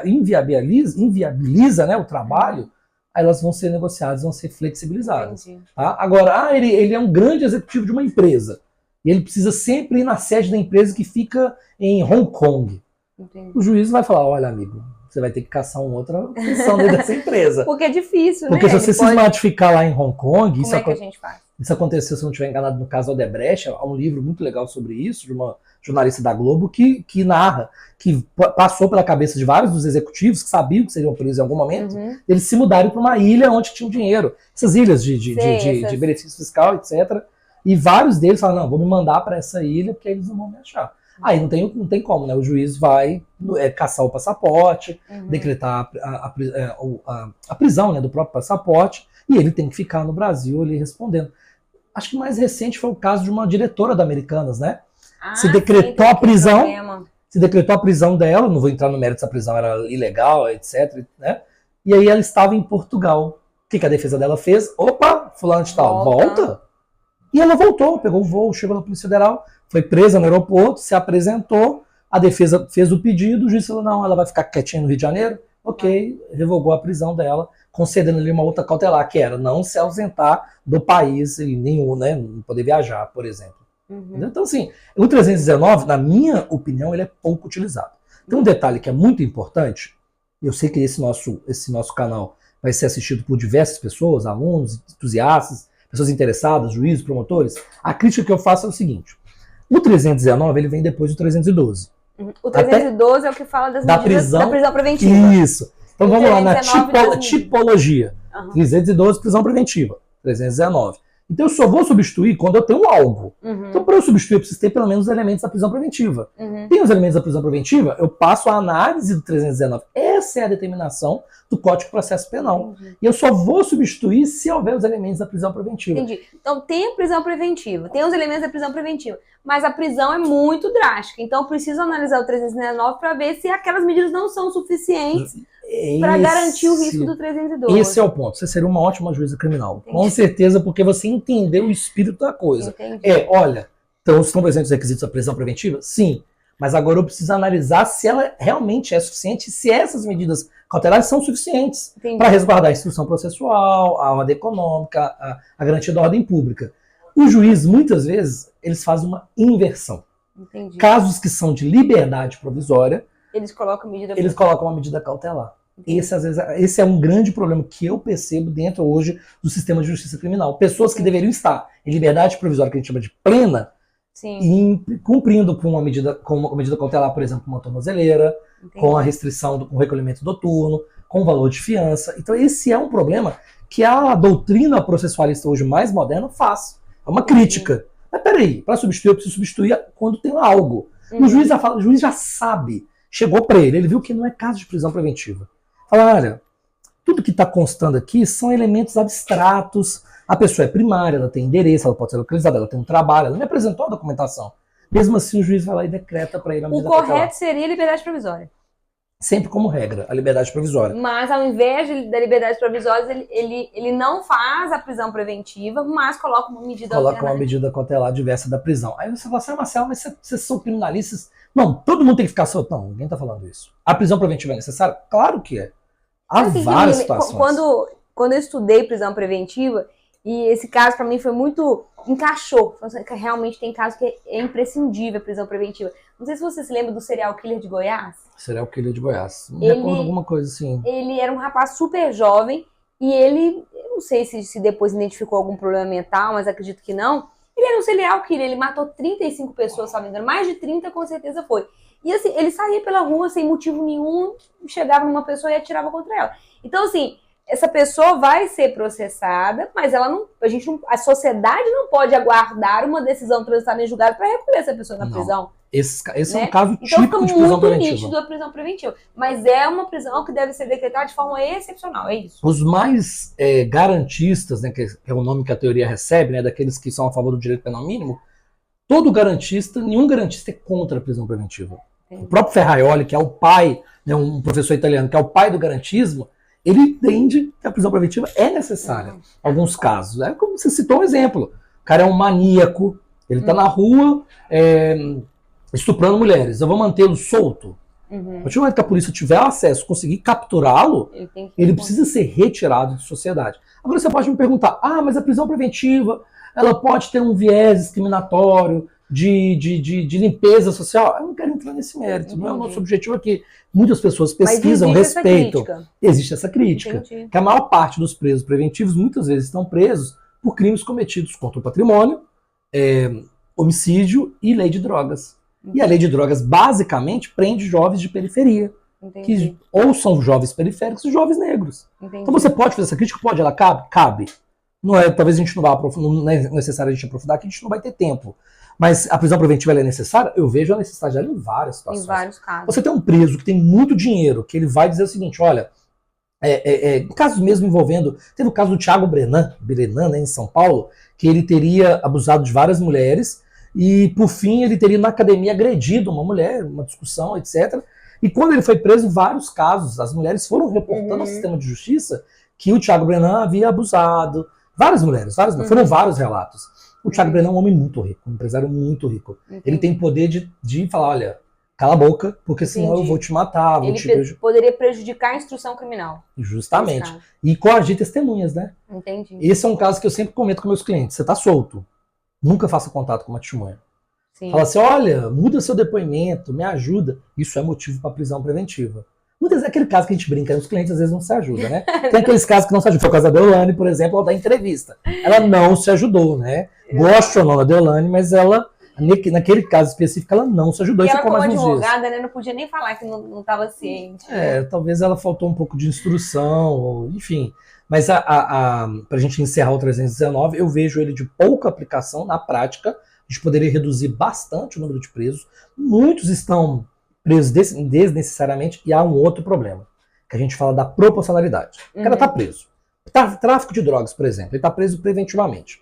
inviabiliza o trabalho, aí elas vão ser negociadas, vão ser flexibilizadas. Tá? Agora, ele é um grande executivo de uma empresa. E ele precisa sempre ir na sede da empresa que fica em Hong Kong. O juiz vai falar, olha, amigo, você vai ter que caçar uma outra função dentro dessa empresa. Porque é difícil, Porque se você cismatificar lá em Hong Kong... Como é que a gente faz? Isso aconteceu, se eu não estiver enganado, no caso Odebrecht. Há um livro muito legal sobre isso, de uma jornalista da Globo, que narra, que passou pela cabeça de vários dos executivos que sabiam que seriam presos em algum momento, eles se mudarem para uma ilha onde tinham dinheiro. Essas ilhas de benefício fiscal, etc., e vários deles falam, não, vou me mandar para essa ilha porque eles não vão me achar. Aí não tem como, né? O juiz vai caçar o passaporte, decretar a prisão, do próprio passaporte, e ele tem que ficar no Brasil ali respondendo. Acho que o mais recente foi o caso de uma diretora da Americanas, né? Se decretou a prisão, se decretou a prisão dela, não vou entrar no mérito se a prisão era ilegal, etc. Né? E aí ela estava em Portugal. O que a defesa dela fez? Opa, fulano de tal, volta. E ela voltou, pegou o voo, chegou na Polícia Federal, foi presa no aeroporto, se apresentou, a defesa fez o pedido, o juiz falou, não, ela vai ficar quietinha no Rio de Janeiro. Ok, revogou a prisão dela, concedendo-lhe uma outra cautelar, que era não se ausentar do país e nenhum, né, não poder viajar, por exemplo. Então, assim, o 319, na minha opinião, ele é pouco utilizado. Tem um detalhe que é muito importante, eu sei que esse nosso canal vai ser assistido por diversas pessoas, alunos, entusiastas, pessoas interessadas, juízes, promotores. A crítica que eu faço é o seguinte, o 319 ele vem depois do 312. O 312 é o que fala das medidas da prisão preventiva. Isso. Então vamos lá na tipologia. 312, prisão preventiva. 319. Então eu só vou substituir quando eu tenho algo. Então para eu substituir eu preciso ter pelo menos os elementos da prisão preventiva. Tem os elementos da prisão preventiva, eu passo a análise do 319. Essa é a determinação do Código de Processo Penal. E eu só vou substituir se houver os elementos da prisão preventiva. Entendi. Então tem a prisão preventiva, tem os elementos da prisão preventiva, mas a prisão é muito drástica. Então eu preciso analisar o 319 para ver se aquelas medidas não são suficientes para garantir o risco do 312. Esse é o ponto. Você seria uma ótima juíza criminal. Entendi. Com certeza, porque você entendeu o espírito da coisa. Entendi. Olha, então estão presentes os requisitos da prisão preventiva? Sim. Mas agora eu preciso analisar se ela realmente é suficiente, se essas medidas cautelares são suficientes para resguardar a instrução processual, a ordem econômica, a garantia da ordem pública. O juiz, muitas vezes, eles fazem uma inversão. Entendi. Casos que são de liberdade provisória, eles colocam uma medida cautelar. Esse é um grande problema que eu percebo dentro hoje do sistema de justiça criminal. Pessoas que deveriam estar em liberdade provisória, que a gente chama de plena, cumprindo com uma medida cautelar, por exemplo, com uma tornozeleira, com a restrição com o recolhimento noturno, com valor de fiança. Então esse é um problema que a doutrina processualista hoje mais moderna faz. É uma crítica. Mas peraí, para substituir eu preciso substituir quando tem algo. O juiz já sabe. Chegou para ele viu que não é caso de prisão preventiva. Fala, olha, tudo que está constando aqui são elementos abstratos, a pessoa é primária, ela tem endereço, ela pode ser localizada, ela tem um trabalho, ela me apresentou a documentação. Mesmo assim, o juiz vai lá e decreta para ele a medida cautelar. O correto seria a liberdade provisória. Sempre como regra, a liberdade provisória. Mas ao invés da liberdade provisória, ele não faz a prisão preventiva, mas coloca uma medida Coloca uma medida cautelar diversa da prisão. Aí você fala assim, Marcelo, mas vocês são criminalistas. Não, todo mundo tem que ficar solto. Não, ninguém está falando isso. A prisão preventiva é necessária? Claro que é. Há várias situações. Quando eu estudei prisão preventiva, e esse caso para mim foi muito... encaixou. Realmente tem caso que é imprescindível a prisão preventiva. Não sei se você se lembra do serial killer de Goiás. Serial killer de Goiás. Me recordo alguma coisa assim. Ele era um rapaz super jovem e ele, eu não sei se depois identificou algum problema mental, mas acredito que não. Ele era um serial killer, ele matou 35 pessoas, se não me engano, mais de 30 com certeza foi. E assim, ele saía pela rua sem motivo nenhum, chegava numa pessoa e atirava contra ela. Então assim, essa pessoa vai ser processada, mas a sociedade não pode aguardar uma decisão transitada em julgado para recolher essa pessoa na prisão. Esse é um caso típico de prisão preventiva. Então fica muito nítido a prisão preventiva. Mas é uma prisão que deve ser decretada de forma excepcional, é isso. Os mais garantistas, né, que é o nome que a teoria recebe, né, daqueles que são a favor do direito penal mínimo, nenhum garantista é contra a prisão preventiva. Entendi. O próprio Ferraioli, que é o pai, né, um professor italiano, que é o pai do garantismo, ele entende que a prisão preventiva é necessária. Em alguns casos. É como você citou um exemplo. O cara é um maníaco, ele está na rua estuprando mulheres. Eu vou mantê-lo solto? A partir do momento que a polícia tiver acesso, conseguir capturá-lo, ele precisa ser retirado de sociedade. Agora você pode me perguntar, mas a prisão preventiva, ela pode ter um viés discriminatório, de limpeza social? Eu não quero entrar nesse mérito, não é o nosso objetivo aqui. Muitas pessoas pesquisam, respeitam. Existe essa crítica. Que a maior parte dos presos preventivos, muitas vezes, estão presos por crimes cometidos contra o patrimônio, homicídio e lei de drogas. E a lei de drogas, basicamente, prende jovens de periferia. Que ou são jovens periféricos ou jovens negros. Então você pode fazer essa crítica? Pode, ela cabe? Cabe. Talvez a gente não vá aprofundar, não é necessário a gente aprofundar, que a gente não vai ter tempo. Mas a prisão preventiva é necessária? Eu vejo a necessidade dela em várias situações. Em vários casos. Você tem um preso que tem muito dinheiro, que ele vai dizer o seguinte, olha, casos mesmo envolvendo... Teve o caso do Thiago Brenan, né, em São Paulo, que ele teria abusado de várias mulheres, e por fim ele teria na academia agredido uma mulher, uma discussão, etc. E quando ele foi preso, vários casos, as mulheres foram reportando ao sistema de justiça que o Thiago Brenan havia abusado. Várias mulheres, foram vários relatos. O Thiago Brenan é um homem muito rico, um empresário muito rico. Ele tem poder de falar, olha, cala a boca, porque senão eu vou te matar, vou te poderia prejudicar a instrução criminal. Justamente. E coagir testemunhas, né? Entendi. Esse é um caso que eu sempre comento com meus clientes. Você está solto. Nunca faça contato com uma testemunha. Fala assim, olha, muda seu depoimento, me ajuda. Isso é motivo para prisão preventiva. Muitas vezes é aquele caso que a gente brinca, os clientes às vezes não se ajudam, né? Tem aqueles casos que não se ajudam. Foi o caso da Deolane, por exemplo, ela dá entrevista. Ela não se ajudou, né? Gosto ou não da Deolane, mas ela, naquele caso específico, ela não se ajudou. E ela, como advogada, né, não podia nem falar que não estava ciente. Talvez ela faltou um pouco de instrução, ou, enfim. Mas para a gente encerrar o 319, eu vejo ele de pouca aplicação na prática. A gente poderia reduzir bastante o número de presos. Muitos estão presos desnecessariamente, e há um outro problema, que a gente fala da proporcionalidade. O cara está preso. Tráfico de drogas, por exemplo, ele está preso preventivamente.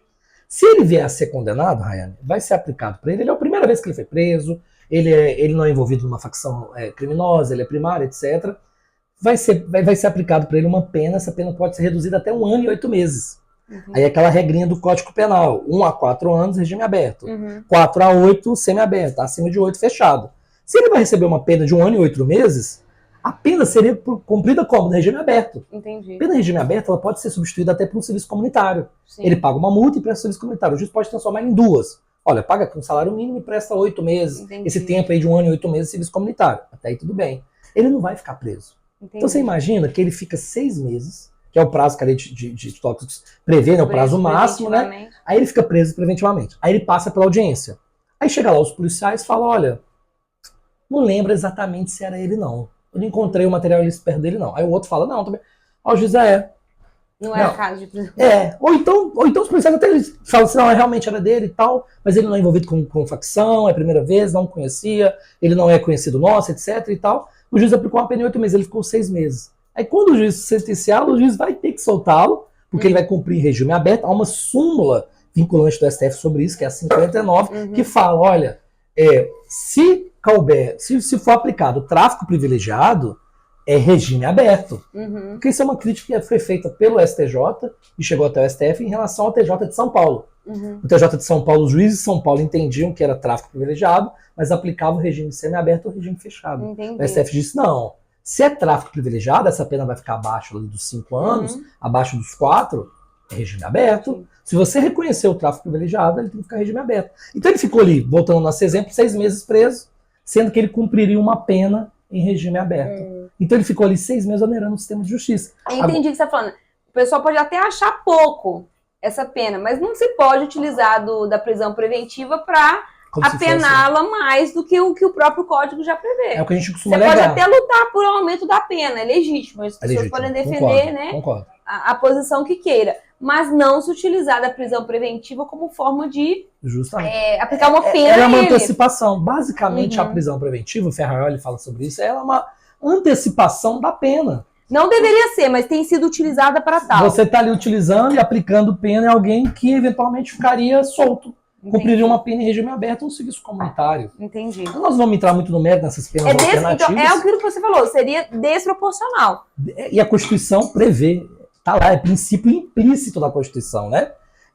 Se ele vier a ser condenado, Rayane, vai ser aplicado para ele. Ele é a primeira vez que ele foi preso, ele não é envolvido numa facção criminosa, ele é primário, etc. Vai ser aplicado para ele uma pena, essa pena pode ser reduzida até 1 ano e 8 meses. Aí aquela regrinha do Código Penal, 1 a 4 anos, regime aberto. 4 a 8, semi-aberto, acima de 8, fechado. Se ele vai receber uma pena de 1 ano e 8 meses, a pena seria cumprida como? No regime aberto. Entendi. A pena no regime aberto ela pode ser substituída até por um serviço comunitário. Sim. Ele paga uma multa e presta serviço comunitário. O juiz pode transformar em 2. Olha, paga com salário mínimo e presta 8 meses. Entendi. Esse tempo aí de 1 ano e 8 meses de serviço comunitário. Até aí tudo bem. Ele não vai ficar preso. Entendi. Então você imagina que ele fica 6 meses, que é o prazo que a lei de tóxicos prevê, né, o prazo máximo, né? Aí ele fica preso preventivamente. Aí ele passa pela audiência. Aí chega lá os policiais e fala, olha, não lembro exatamente se era ele não. Eu não encontrei o material ilícito perto dele não. Aí o outro fala, não, também. Ó, o juiz Não é a casa de prisão. Ou então os policiais até falam assim, não, realmente era dele e tal, mas ele não é envolvido com facção, é a primeira vez, não conhecia, ele não é conhecido nosso, etc e tal. O juiz aplicou uma pena em 8 meses, ele ficou 6 meses. Aí quando o juiz sentenciá-lo, o juiz vai ter que soltá-lo, porque ele vai cumprir em regime aberto. Há uma súmula vinculante do STF sobre isso, que é a 59, que fala, olha, se for aplicado o tráfico privilegiado, é regime aberto. Porque isso é uma crítica que foi feita pelo STJ e chegou até o STF em relação ao TJ de São Paulo. O TJ de São Paulo, os juízes de São Paulo entendiam que era tráfico privilegiado, mas aplicavam o regime semiaberto ou o regime fechado. Entendi. O STF disse, não, se é tráfico privilegiado, essa pena vai ficar abaixo dos 5 anos, abaixo dos 4, é regime aberto. Sim. Se você reconhecer o tráfico privilegiado, ele tem que ficar regime aberto. Então ele ficou ali, voltando ao nosso exemplo, 6 meses preso, sendo que ele cumpriria uma pena em regime aberto. Então ele ficou ali 6 meses onerando o sistema de justiça. Entendi o que você está falando. O pessoal pode até achar pouco essa pena, mas não se pode utilizar da prisão preventiva para apená-la mais do que o próprio código já prevê. É o que a gente costuma Você pode até lutar por um aumento da pena, é legítimo. As pessoas podem defender, concordo. A posição que queira. Mas não se utilizar da prisão preventiva como forma de aplicar uma pena. Ela é uma antecipação. Basicamente, a prisão preventiva, o Ferraroli fala sobre isso, ela é uma antecipação da pena. Não deveria ser, mas tem sido utilizada para tal. Você está ali utilizando e aplicando pena em alguém que eventualmente ficaria solto. Entendi. Cumpriria uma pena em regime aberto ou um serviço comunitário. Entendi. Então nós vamos entrar muito no mérito nessas penas alternativas. Então, é aquilo que você falou, seria desproporcional. E a Constituição prevê, tá lá, é princípio implícito da Constituição, né?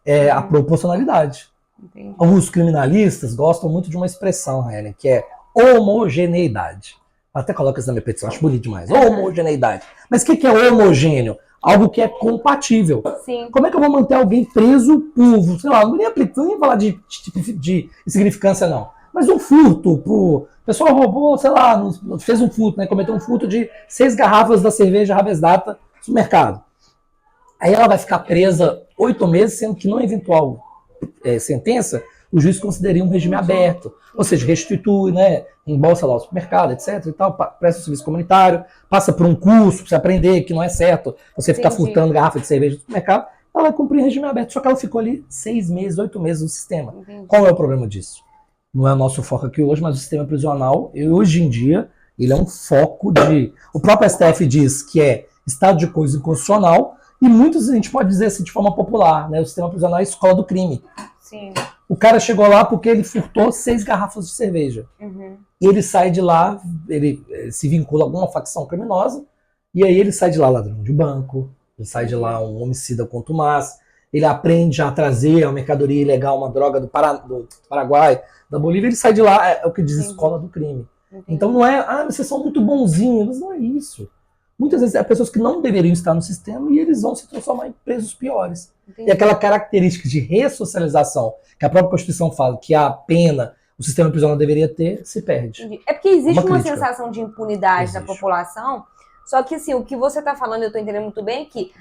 É a proporcionalidade. Entendi. Os criminalistas gostam muito de uma expressão, Rayane, que é homogeneidade. Até coloca isso na minha petição, acho bonito demais. Homogeneidade. Mas o que é homogêneo? Algo que é compatível. Sim. Como é que eu vou manter alguém preso por, sei lá, não nem falar de insignificância, não. Mas um furto, o pessoal roubou, sei lá, fez um furto, né? Cometeu um furto de 6 garrafas da cerveja Raves Data no supermercado. Aí ela vai ficar presa 8 meses, sendo que, numa eventual sentença, o juiz consideraria um regime aberto. Ou seja, restitui, né? Embolsa lá o supermercado, etc. e tal, presta o serviço comunitário, passa por um curso para você aprender que não é certo você ficar furtando garrafa de cerveja do supermercado. Ela vai cumprir regime aberto, só que ela ficou ali 6 meses, 8 meses no sistema. Entendi. Qual é o problema disso? Não é o nosso foco aqui hoje, mas o sistema prisional, hoje em dia, ele é um foco de... O próprio STF diz que é estado de coisa inconstitucional, e muitos a gente pode dizer assim de forma popular, né? O sistema prisional é a escola do crime. Sim. O cara chegou lá porque ele furtou 6 garrafas de cerveja. E ele sai de lá, ele se vincula a alguma facção criminosa, e aí ele sai de lá ladrão de banco, ele sai de lá um homicida contumaz, ele aprende a trazer uma mercadoria ilegal, uma droga do Paraguai, da Bolívia, ele sai de lá, é o que diz escola do crime. Então não é, vocês são muito bonzinhos, não é isso. Muitas vezes é pessoas que não deveriam estar no sistema e eles vão se transformar em presos piores. E aquela característica de ressocialização, que a própria Constituição fala que a pena, o sistema prisional deveria ter, se perde. É porque existe uma sensação de impunidade da população, só que assim, o que você está falando, eu estou entendendo muito bem, é que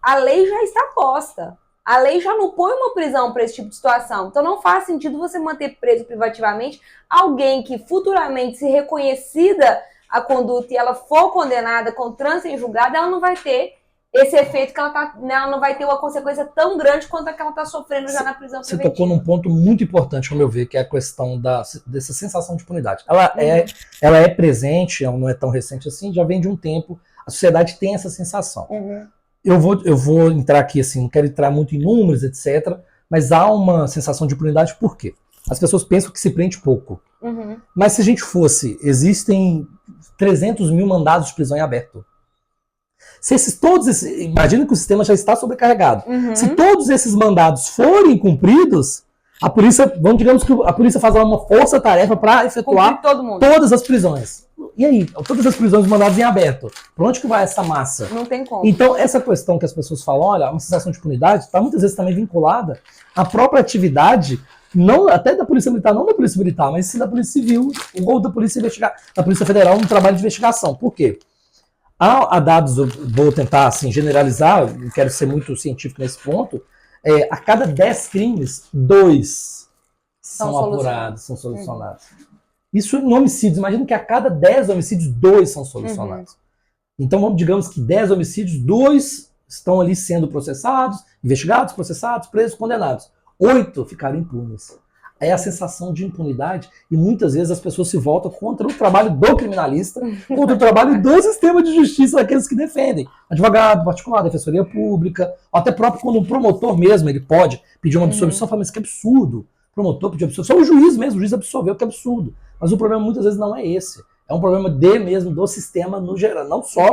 a lei já está posta. A lei já não põe uma prisão para esse tipo de situação. Então não faz sentido você manter preso privativamente alguém que futuramente, se reconhecida a conduta e ela for condenada com trânsito em julgado, ela não vai ter esse efeito que ela não vai ter uma consequência tão grande quanto a que ela está sofrendo já na prisão preventiva. Você tocou num ponto muito importante, ao meu ver, que é a questão dessa sensação de impunidade. Ela é presente, ela não é tão recente assim, já vem de um tempo. A sociedade tem essa sensação. Eu vou entrar aqui, assim, não quero entrar muito em números, etc., mas há uma sensação de impunidade por quê? As pessoas pensam que se prende pouco. Mas se a gente existem 300 mil mandados de prisão em aberto. Imagina que o sistema já está sobrecarregado. Se todos esses mandados forem cumpridos, a polícia, digamos que a polícia faz uma força-tarefa para efetuar todas as prisões. E aí? Todas as prisões mandadas em aberto. Para onde que vai essa massa? Não tem como. Então, essa questão que as pessoas falam, olha, uma sensação de impunidade, está muitas vezes também vinculada à própria atividade, não até da Polícia Militar, não da Polícia Militar, mas sim da Polícia Civil ou da Polícia Federal no trabalho de investigação. Por quê? Há dados, eu vou tentar assim, generalizar, não quero ser muito científico nesse ponto, a cada 10 crimes, 2 são apurados, são solucionados. Isso em homicídios, imagina que a cada 10 homicídios, 2 são solucionados. Então, digamos que 10 homicídios, 2 estão ali sendo processados, investigados, processados, presos, condenados. 8 ficaram impunes. É a sensação de impunidade e muitas vezes as pessoas se voltam contra o trabalho do criminalista, contra o trabalho do sistema de justiça daqueles que defendem. Advogado particular, defensoria pública, até próprio quando um promotor mesmo, ele pode pedir uma absolvição, fala, mas que absurdo. O promotor pediu absolvição, só o juiz mesmo, o juiz absolveu, que absurdo. Mas o problema muitas vezes não é esse. É um problema mesmo do sistema no geral, não só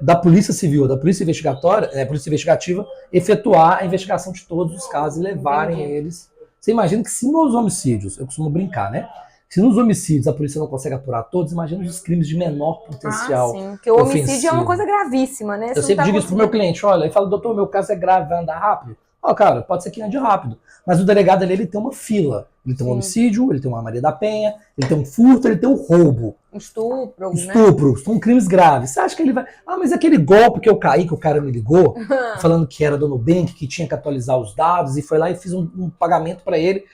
da Polícia Civil, da Polícia Investigativa, efetuar a investigação de todos os casos e levarem eles. Você imagina que se nos homicídios, eu costumo brincar, né? Se nos homicídios a polícia não consegue apurar todos, imagina os crimes de menor potencial. Sim, porque o homicídio é uma coisa gravíssima, né? Eu sempre digo isso pro meu cliente, olha, ele fala, doutor, meu caso é grave, vai andar rápido? Cara, pode ser que ande rápido. Mas o delegado ali, ele tem uma fila. Ele tem um homicídio, ele tem uma Maria da Penha, ele tem um furto, ele tem um roubo. Estupro, né? São crimes graves. Você acha que ele vai... mas aquele golpe que eu caí, que o cara me ligou, falando que era do Nubank, que tinha que atualizar os dados, e foi lá e fiz um pagamento para ele,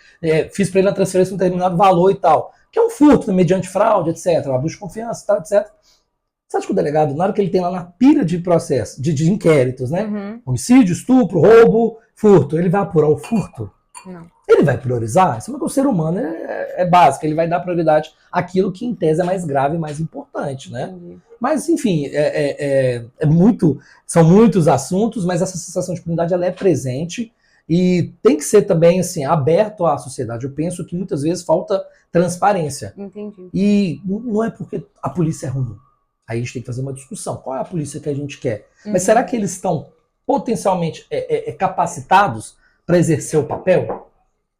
fiz para ele a transferência de um determinado valor e tal. Que é um furto, mediante fraude, etc. Abuso de confiança, tal, etc. Você acha que o delegado, na hora que ele tem lá na pilha de processo, de inquéritos, né? Homicídio, estupro, roubo, furto, ele vai apurar o furto? Não. Ele vai priorizar? Isso é o ser humano é básico, ele vai dar prioridade àquilo que em tese é mais grave e mais importante, né? Mas, enfim, são muitos assuntos, mas essa sensação de impunidade ela é presente e tem que ser também assim, aberto à sociedade. Eu penso que muitas vezes falta transparência. Entendi. E não é porque a polícia é ruim. Aí a gente tem que fazer uma discussão. Qual é a polícia que a gente quer? Mas será que eles estão potencialmente capacitados para exercer o papel?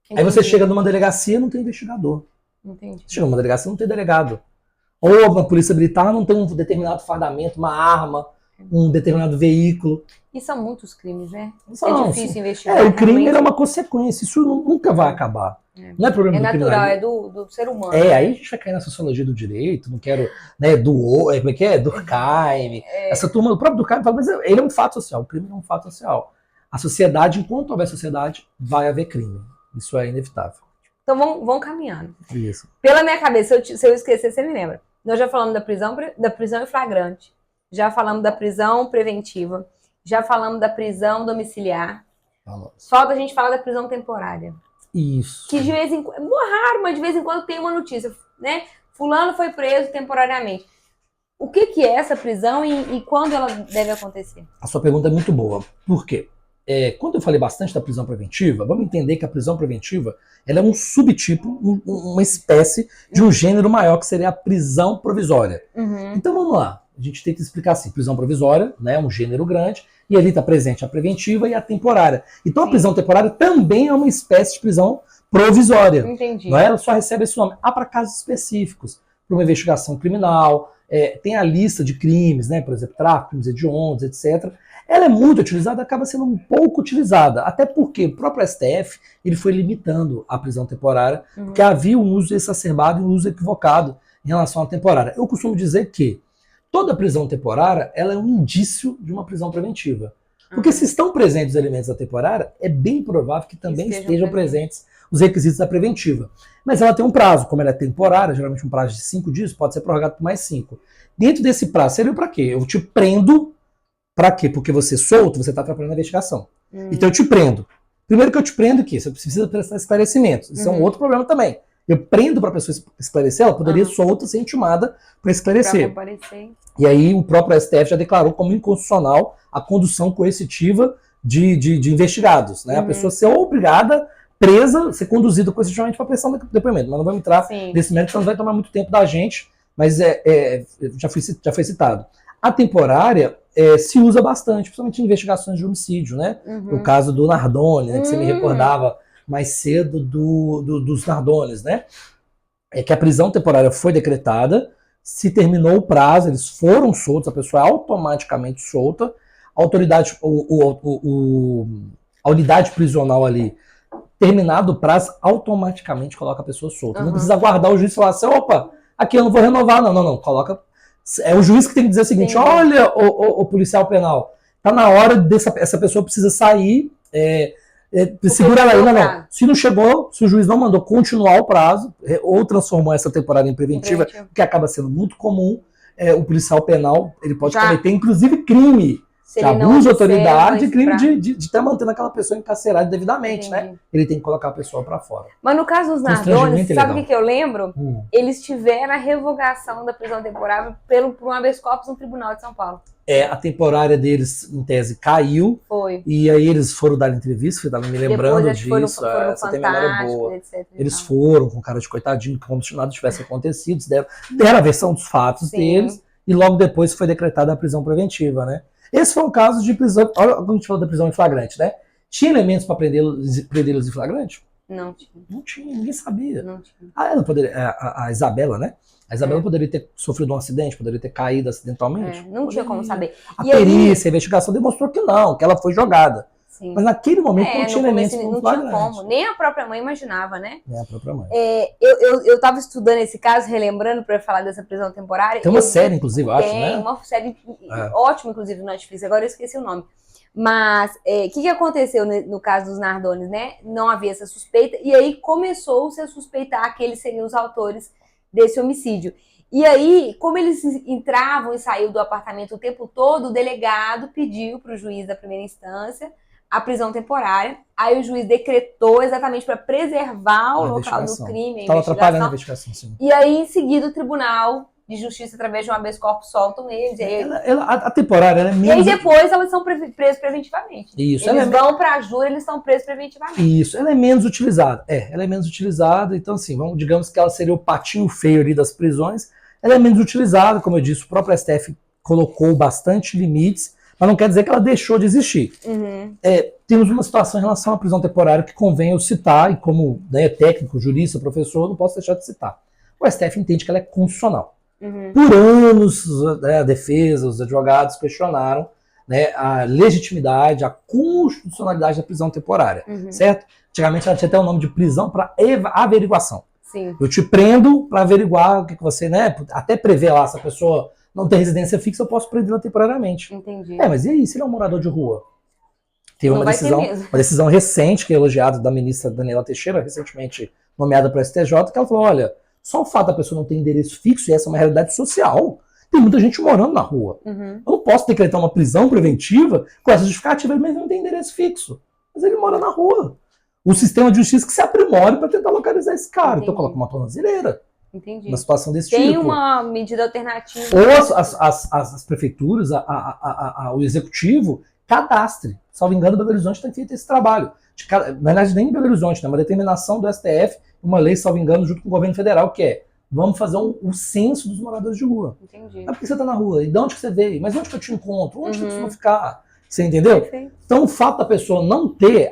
Entendi. Aí você chega numa delegacia e não tem investigador. Entendi. Você chega numa delegacia e não tem delegado. Ou a polícia militar não tem um determinado fardamento, uma arma, um determinado veículo. E são muitos crimes, né? É difícil investigar. O crime é uma consequência, isso nunca vai acabar. Não é problema do natural, é do ser humano. Aí a gente vai cair na sociologia do direito, não quero, né, como é que é? Durkheim. Essa turma, o próprio Durkheim fala, mas ele é um fato social, o crime é um fato social. A sociedade, enquanto houver sociedade, vai haver crime. Isso é inevitável. Então vamos caminhando. Isso. Pela minha cabeça, se eu esquecer, você me lembra. Nós já falamos da prisão em flagrante, já falamos da prisão preventiva, já falamos da prisão domiciliar. Vamos. Falta a gente falar da prisão temporária. Isso. Que de vez em quando, é raro, mas de vez em quando tem uma notícia, né? Fulano foi preso temporariamente. O que é essa prisão e quando ela deve acontecer? A sua pergunta é muito boa. Por quê? quando eu falei bastante da prisão preventiva, vamos entender que a prisão preventiva ela é um subtipo, uma espécie de um gênero maior que seria a prisão provisória. Então vamos lá, a gente tem que explicar assim, prisão provisória, né, um gênero grande, e ali está presente a preventiva e a temporária. Então a prisão temporária também é uma espécie de prisão provisória. Entendi. Não é? Ela só recebe esse nome. Para casos específicos, para uma investigação criminal, tem a lista de crimes, né, por exemplo, tráfico, crimes hediondos, etc. Ela é muito utilizada, acaba sendo um pouco utilizada, até porque o próprio STF ele foi limitando a prisão temporária, porque havia um uso exacerbado e um uso equivocado em relação à temporária. Eu costumo dizer que toda prisão temporária ela é um indício de uma prisão preventiva. Porque se estão presentes os elementos da temporária, é bem provável que também estejam presentes os requisitos da preventiva. Mas ela tem um prazo, como ela é temporária, geralmente um prazo de 5 dias, pode ser prorrogado por mais 5. Dentro desse prazo, serviu para quê? Eu te prendo, para quê? Porque você solto, você está atrapalhando a investigação. Então eu te prendo. Primeiro que eu te prendo aqui, você precisa prestar esclarecimentos. Isso é um outro problema também. Eu prendo para a pessoa esclarecer, ela poderia solta ser intimada para esclarecer. E aí o próprio STF já declarou como inconstitucional a condução coercitiva de investigados. Né? A pessoa ser obrigada, presa, ser conduzida coercitivamente para pressão do depoimento. Mas não vamos entrar nesse mérito, senão vai tomar muito tempo da gente, mas já foi citado. A temporária se usa bastante, principalmente em investigações de homicídio. Né? O caso do Nardoni, né, que você me recordava mais cedo dos Nardones, né? É que a prisão temporária foi decretada, se terminou o prazo, eles foram soltos, a pessoa é automaticamente solta, a autoridade, a unidade prisional ali, terminado o prazo, automaticamente coloca a pessoa solta. Não precisa aguardar o juiz falar assim, opa, aqui eu não vou renovar, não, coloca. É o juiz que tem que dizer o seguinte, olha, o policial penal, tá na hora essa pessoa precisa sair, segura ela aí, não. Se não chegou, se o juiz não mandou continuar o prazo, ou transformou essa temporada em preventiva, que acaba sendo muito comum, o policial penal ele pode cometer, inclusive, crime de abuso de autoridade, crime de estar mantendo aquela pessoa encarcerada devidamente, né? Ele tem que colocar a pessoa para fora. Mas no caso dos Nardones, sabe o que eu lembro? Eles tiveram a revogação da prisão temporária por um habeas corpus no Tribunal de São Paulo. A temporária deles, em tese, caiu. Foi. E aí eles foram dar entrevista, eu estava me lembrando disso. Foram essa tem memória boa. Etc, eles foram com cara de coitadinho, como se nada tivesse acontecido. Deram a versão dos fatos deles. E logo depois foi decretada a prisão preventiva, né? Esse foi um caso de prisão. Olha quando a gente falou da prisão em flagrante, né? Tinha elementos para prendê-los em flagrante? Não tinha. Não tinha, ninguém sabia. Não tinha. Ela poderia, a Isabela, né? A Isabela poderia ter sofrido um acidente, poderia ter caído acidentalmente. Não tinha como saber. A perícia, a investigação demonstrou que não, que ela foi jogada. Sim. Mas naquele momento não tinha elementos não tinha como. Nem a própria mãe imaginava, né? Nem a própria mãe. Eu estava estudando esse caso, relembrando para falar dessa prisão temporária. Tem uma série, inclusive, eu acho, né? Tem uma série ótima, inclusive, no Netflix. Agora eu esqueci o nome. Mas o que aconteceu no caso dos Nardones, né? Não havia essa suspeita. E aí começou-se a suspeitar que eles seriam os autores desse homicídio. E aí, como eles entravam e saíam do apartamento o tempo todo, o delegado pediu para o juiz da primeira instância a prisão temporária. Aí o juiz decretou exatamente para preservar o local do crime, Estava atrapalhando a investigação, sim. E aí, em seguida, o Tribunal de Justiça, através de um habeas corpus, soltam eles. A temporária, ela é menos... E aí depois elas são presos preventivamente. Isso. Eles vão para a júri, eles são presos preventivamente. Isso, ela é menos utilizada. Ela é menos utilizada, então assim, digamos que ela seria o patinho feio ali das prisões. Ela é menos utilizada, como eu disse, o próprio STF colocou bastante limites, mas não quer dizer que ela deixou de existir. Temos uma situação em relação à prisão temporária que convém eu citar, e como técnico, jurista, professor, não posso deixar de citar. O STF entende que ela é constitucional. Por anos, a defesa, os advogados questionaram a legitimidade, a constitucionalidade da prisão temporária, certo? Antigamente ela tinha até o nome de prisão para averiguação. Sim. Eu te prendo para averiguar o que você, até prever lá, se a pessoa não tem residência fixa, eu posso prendê-la temporariamente. Entendi. Mas e aí, se ele é um morador de rua? Tem uma decisão recente, que é elogiada da ministra Daniela Teixeira, recentemente nomeada para o STJ, que ela falou, olha, só o fato da pessoa não ter endereço fixo, e essa é uma realidade social, tem muita gente morando na rua. Eu não posso decretar uma prisão preventiva com essa justificativa, ele mesmo não tem endereço fixo. Mas ele mora na rua. O sistema de justiça que se aprimore para tentar localizar esse cara. Entendi. Então coloca uma tornozeleira. Entendi. Uma situação desse Tem tipo. Tem uma medida alternativa. Ou as prefeituras, o executivo, cadastre. Salvo engano, Belo Horizonte tem feito esse trabalho. Na verdade, nem em Belo Horizonte, né? Uma determinação do STF, uma lei, salvo engano, junto com o governo federal, que é: vamos fazer um censo dos moradores de rua. Entendi. Mas por que você tá na rua? E de onde que você veio? Mas onde que eu te encontro? Onde que eu costumo ficar? Você entendeu? Perfeito. Então, o fato da pessoa não ter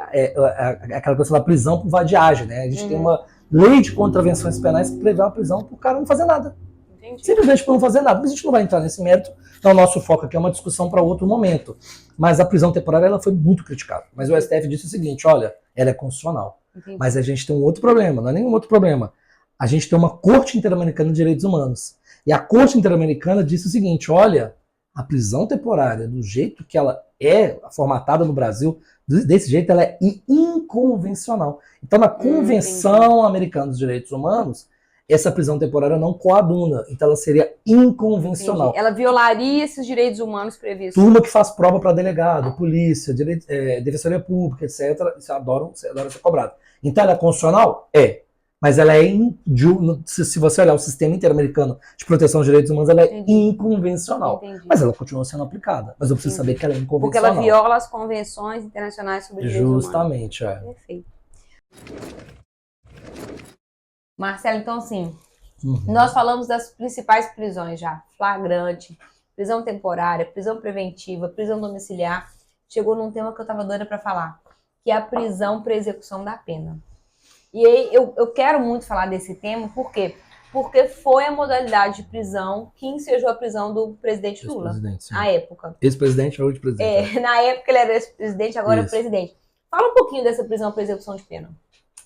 aquela questão da prisão por vadiagem, né? A gente tem uma lei de contravenções penais que prevê uma prisão por cara não fazer nada. Entendi. Simplesmente por não fazer nada. Mas a gente não vai entrar nesse mérito. Então, o nosso foco aqui é uma discussão para outro momento. Mas a prisão temporária ela foi muito criticada. Mas o STF disse o seguinte: olha, ela é constitucional. Entendi. Mas a gente tem um outro problema, não é nenhum outro problema. A gente tem uma Corte Interamericana de Direitos Humanos. E a Corte Interamericana disse o seguinte: olha, a prisão temporária, do jeito que ela é formatada no Brasil, desse jeito ela é inconvencional. Então, na Convenção Americana dos Direitos Humanos, essa prisão temporária não coaduna. Então, ela seria inconvencional. Entendi. Ela violaria esses direitos humanos previstos. Turma que faz prova para delegado, polícia, defensoria pública, etc., isso adora ser cobrado. Então, ela é constitucional? É. Mas ela é, se você olhar o sistema interamericano de proteção dos direitos humanos, ela é inconvencional. Entendi. Mas ela continua sendo aplicada. Mas eu preciso saber que ela é inconvencional. Porque ela viola as convenções internacionais sobre direitos humanos. Justamente, é. Perfeito. Marcelo, então assim, nós falamos das principais prisões já. Flagrante, prisão temporária, prisão preventiva, prisão domiciliar. Chegou num tema que eu estava doida para falar, que é a prisão para execução da pena. E aí eu quero muito falar desse tema, por quê? Porque foi a modalidade de prisão que ensejou a prisão do presidente Lula, na época. Ex-presidente ou de presidente? Na época ele era ex-presidente, agora é presidente. Fala um pouquinho dessa prisão para execução de pena.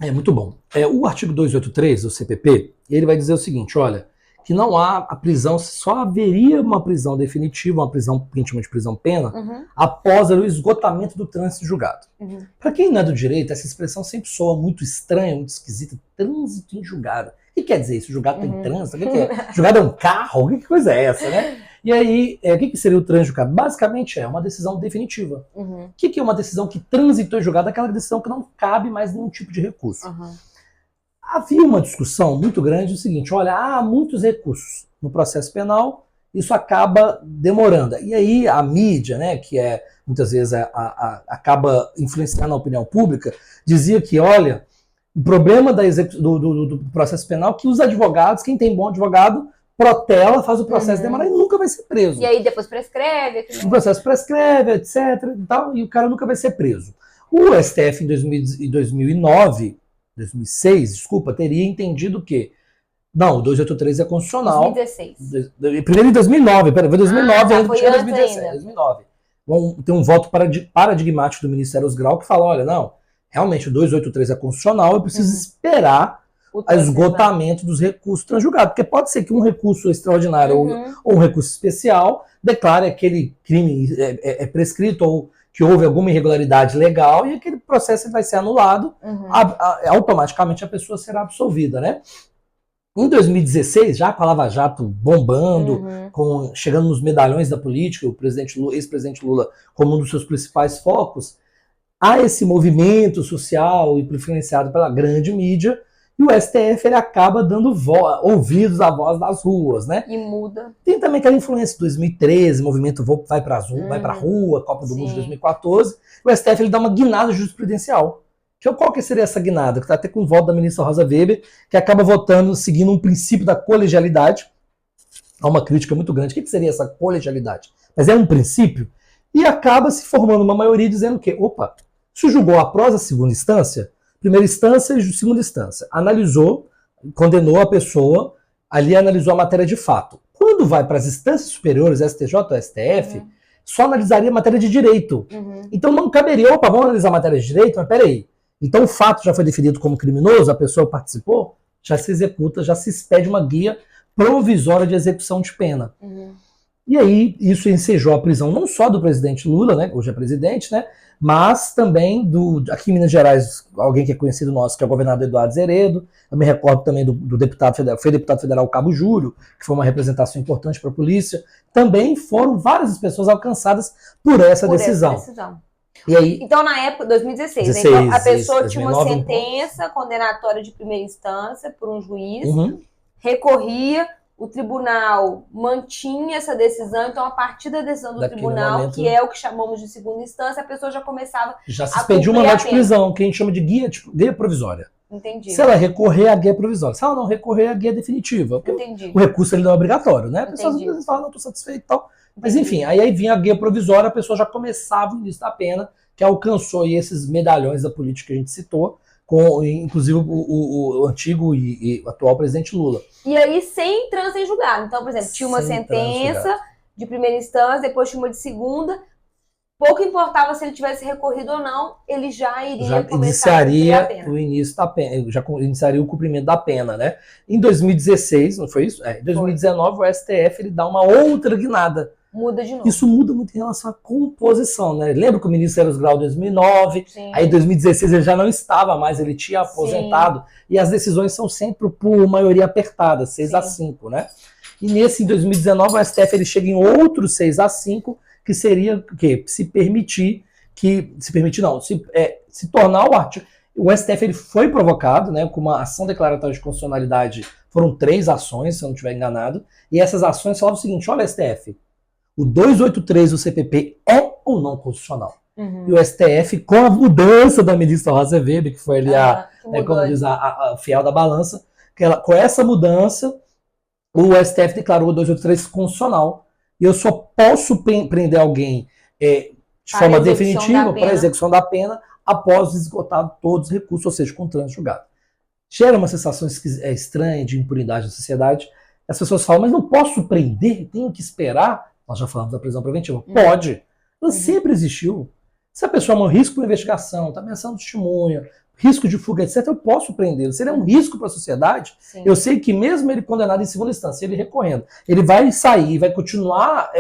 É muito bom. O artigo 283 do CPP, ele vai dizer o seguinte: olha, que não há a prisão, só haveria uma prisão definitiva, uma prisão íntima de prisão-pena, após o esgotamento do trânsito julgado. Para quem não é do direito, essa expressão sempre soa muito estranha, muito esquisita: trânsito em julgado. O que quer dizer isso? Julgado tem trânsito? O que é? Julgado é um carro? Que coisa é essa, né? E aí, o que seria o trânsito julgado? Basicamente é uma decisão definitiva. O que é uma decisão que transitou em julgado? Aquela decisão que não cabe mais nenhum tipo de recurso. Havia uma discussão muito grande do seguinte: olha, há muitos recursos no processo penal, isso acaba demorando. E aí a mídia, né, que muitas vezes acaba influenciando a opinião pública, dizia que, olha, o problema do processo penal é que os advogados, quem tem bom advogado, protela, faz o processo demorar e nunca vai ser preso. E aí depois prescreve. O processo prescreve, etc. E o cara nunca vai ser preso. O STF em 2006, desculpa, teria entendido que não, o 283 é constitucional. 2016. Primeiro em 2009, foi 2009, ainda foi tinha antes 2017, ainda. 2009. Tem um voto paradigmático do ministro Eros Grau que fala: olha, não, realmente o 283 é constitucional, eu preciso esperar o esgotamento dos recursos transjulgados. Porque pode ser que um recurso extraordinário ou um recurso especial declare aquele crime prescrito ou que houve alguma irregularidade legal e aquele processo vai ser anulado, automaticamente a pessoa será absolvida, né? Em 2016, já com a Lava Jato bombando, chegando nos medalhões da política, o ex-presidente Lula como um dos seus principais focos, há esse movimento social influenciado pela grande mídia, e o STF ele acaba dando ouvidos à voz das ruas, né? E muda. Tem também aquela influência de 2013, movimento vai pra rua, Copa do Mundo de 2014. O STF ele dá uma guinada jurisprudencial. Qual que seria essa guinada? Que está até com o voto da ministra Rosa Weber, que acaba votando seguindo um princípio da colegialidade. Há uma crítica muito grande. O que seria essa colegialidade? Mas é um princípio. E acaba se formando uma maioria dizendo que, se julgou após a segunda instância, primeira instância e segunda instância, analisou, condenou a pessoa, ali analisou a matéria de fato. Quando vai para as instâncias superiores, STJ ou STF, só analisaria a matéria de direito. Então não caberia, vamos analisar a matéria de direito, mas peraí. Então o fato já foi definido como criminoso, a pessoa participou, já se executa, já se expede uma guia provisória de execução de pena. E aí isso ensejou a prisão não só do presidente Lula, né, hoje é presidente, né, mas também aqui em Minas Gerais, alguém que é conhecido nosso, que é o governador Eduardo Zeredo. Eu me recordo também do deputado federal, foi deputado federal Cabo Júlio, que foi uma representação importante para a polícia. Também foram várias pessoas alcançadas por essa decisão. E aí, então, na época, 2016, então, a pessoa tinha uma sentença condenatória de primeira instância por um juiz, recorria, o tribunal mantinha essa decisão, então a partir da decisão do tribunal, que é o que chamamos de segunda instância, a pessoa já começava já se expediu uma nota de prisão, que a gente chama de guia provisória. Entendi. Se ela recorrer, a guia é provisória. Se ela não recorrer, a guia é definitiva. Entendi. O recurso ele não é obrigatório, né? A pessoa às vezes fala, não, estou satisfeito e tal. Mas enfim, aí vinha a guia provisória, a pessoa já começava o início da pena, que alcançou aí esses medalhões da política que a gente citou, com inclusive o antigo e atual presidente Lula. E aí sem trânsito em julgado. Então, por exemplo, tinha uma sentença de primeira instância, depois tinha uma de segunda. Pouco importava se ele tivesse recorrido ou não, ele já iria começar a cumprir a pena. O início da pena, já iniciaria o cumprimento da pena, né? Em 2016, não foi isso? Em 2019 o STF ele dá uma outra guinada. Muda de novo. Isso muda muito em relação à composição, né? Lembra que o ministro Eros Grau em 2009, Sim. Aí em 2016 ele já não estava mais, ele tinha aposentado. Sim. E as decisões são sempre por maioria apertada, 6-5, né? E nesse, em 2019, o STF ele chega em outro 6-5, que seria o quê? Se tornar o artigo. O STF ele foi provocado, né, com uma ação declaratória de constitucionalidade, foram 3 ações, se eu não estiver enganado, e essas ações falavam o seguinte: olha, STF, o 283 do CPP é ou não constitucional? E o STF, com a mudança da ministra Rosa Weber, que foi ali como diz, a fiel da balança, com essa mudança, o STF declarou o 283 constitucional. E eu só posso prender alguém de forma definitiva para a execução da pena após esgotar todos os recursos, ou seja, com trânsito julgado. Gera uma sensação estranha de impunidade na sociedade. As pessoas falam, mas não posso prender, tenho que esperar. Nós já falamos da prisão preventiva. Pode. Ela sempre existiu. Se a pessoa é um risco para investigação, está ameaçando testemunha, risco de fuga, etc., eu posso prender. Se ele é um risco para a sociedade, eu sei que mesmo ele condenado em segunda instância, ele recorrendo, ele vai sair, vai continuar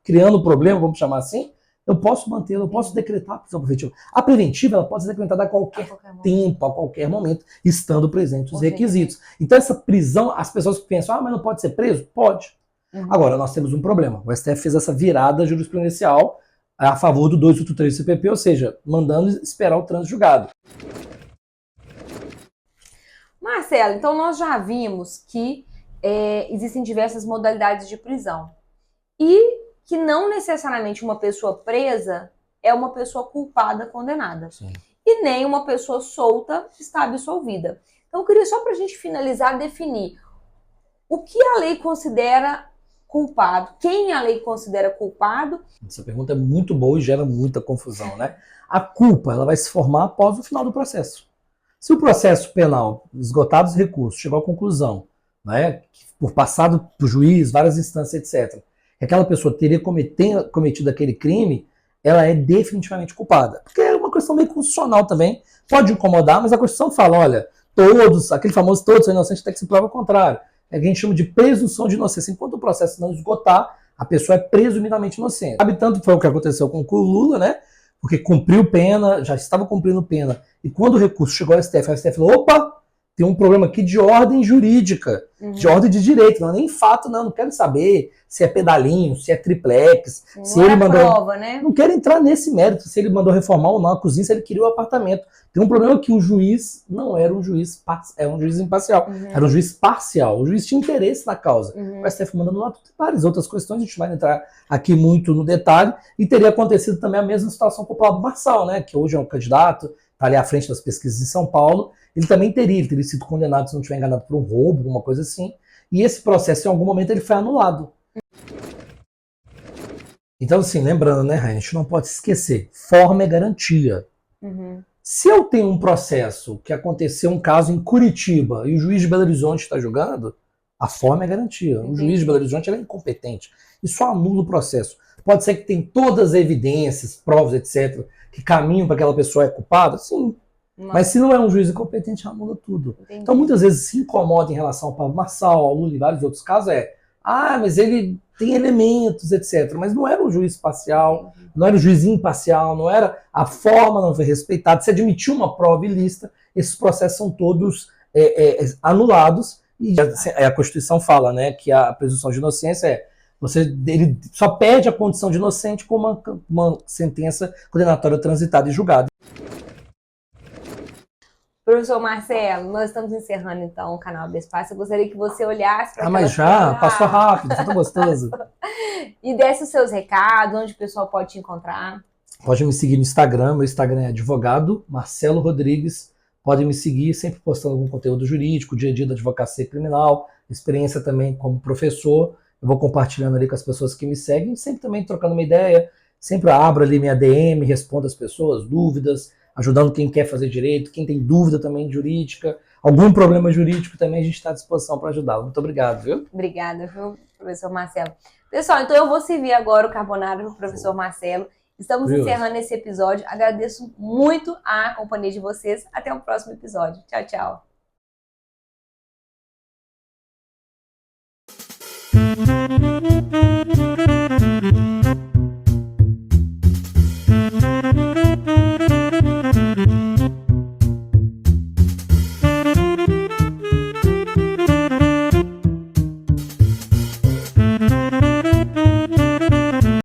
criando problema, vamos chamar assim, eu posso mantê-lo, eu posso decretar a prisão preventiva. A preventiva ela pode ser decretada a qualquer tempo, a qualquer momento, estando presentes os requisitos. Então essa prisão, as pessoas pensam, mas não pode ser preso? Pode. Agora, nós temos um problema. O STF fez essa virada jurisprudencial a favor do 283 do CPP, ou seja, mandando esperar o trânsito julgado. Marcelo, então nós já vimos que existem diversas modalidades de prisão e que não necessariamente uma pessoa presa é uma pessoa culpada, condenada. Sim. E nem uma pessoa solta está absolvida. Então eu queria só para a gente finalizar, definir o que a lei considera culpado, quem a lei considera culpado. Essa pergunta é muito boa e gera muita confusão, né? A culpa ela vai se formar após o final do processo. Se o processo penal, esgotados os recursos, chegou à conclusão, né, por passado por juiz, várias instâncias, etc., que aquela pessoa teria cometido aquele crime, ela é definitivamente culpada. Porque é uma questão meio constitucional também, pode incomodar, mas a Constituição fala, olha, aquele famoso todos são inocentes até que se prova o contrário. É o que a gente chama de presunção de inocência. Enquanto o processo não esgotar, a pessoa é presumidamente inocente. Sabe, tanto foi o que aconteceu com o Lula, né? Porque cumpriu pena, já estava cumprindo pena. E quando o recurso chegou ao STF, a STF falou, opa, tem um problema aqui de ordem jurídica, de ordem de direito, não é nem fato, não quero saber se é pedalinho, se é triplex, se ele mandou... prova, né? Não quero entrar nesse mérito, se ele mandou reformar ou não a cozinha, se ele queria o apartamento. Tem um problema que o juiz não era um juiz, era um juiz imparcial, era um juiz parcial. O juiz tinha interesse na causa. O STF mandando lá várias outras questões, a gente vai entrar aqui muito no detalhe, e teria acontecido também a mesma situação com o Pablo Marçal, né, que hoje é um candidato, está ali à frente das pesquisas em São Paulo. Ele teria sido condenado, se não estiver enganado, por um roubo, alguma coisa assim, e esse processo, em algum momento, ele foi anulado. Então, assim, lembrando, né, Rainha, a gente não pode esquecer, forma é garantia. Se eu tenho um processo que aconteceu um caso em Curitiba e o juiz de Belo Horizonte está julgando, a forma é garantia. O juiz de Belo Horizonte é incompetente. Isso anula o processo. Pode ser que tem todas as evidências, provas, etc., que caminham para aquela pessoa é culpada? Sim. Mas se não é um juiz incompetente, anula tudo. Então, muitas vezes se incomoda em relação ao Pablo Marçal, ao Lula e vários outros casos, mas ele tem elementos, etc. Mas não era um juiz parcial, não era um juiz imparcial, não era, a forma não foi respeitada. Se admitiu uma prova ilícita, esses processos são todos anulados. E a Constituição fala, né, que a presunção de inocência ele só perde a condição de inocente com uma sentença condenatória transitada e julgada. Professor Marcelo, nós estamos encerrando então o canal do Espaço. Eu gostaria que você olhasse para mas já? Passou rápido, foi tão gostoso. E desse os seus recados, onde o pessoal pode te encontrar. Pode me seguir no Instagram, meu Instagram é advogado Marcelo Rodrigues. Podem me seguir, sempre postando algum conteúdo jurídico, dia a dia da advocacia criminal, experiência também como professor. Eu vou compartilhando ali com as pessoas que me seguem, sempre também trocando uma ideia, sempre abro ali minha DM, respondo as pessoas, dúvidas, ajudando quem quer fazer direito, quem tem dúvida também jurídica, algum problema jurídico também a gente está à disposição para ajudá-lo. Muito obrigado, viu? Obrigada, viu, professor Marcelo. Pessoal, então eu vou servir agora o carbonara do professor Marcelo. Estamos encerrando esse episódio. Agradeço muito a companhia de vocês. Até o próximo episódio. Tchau, tchau.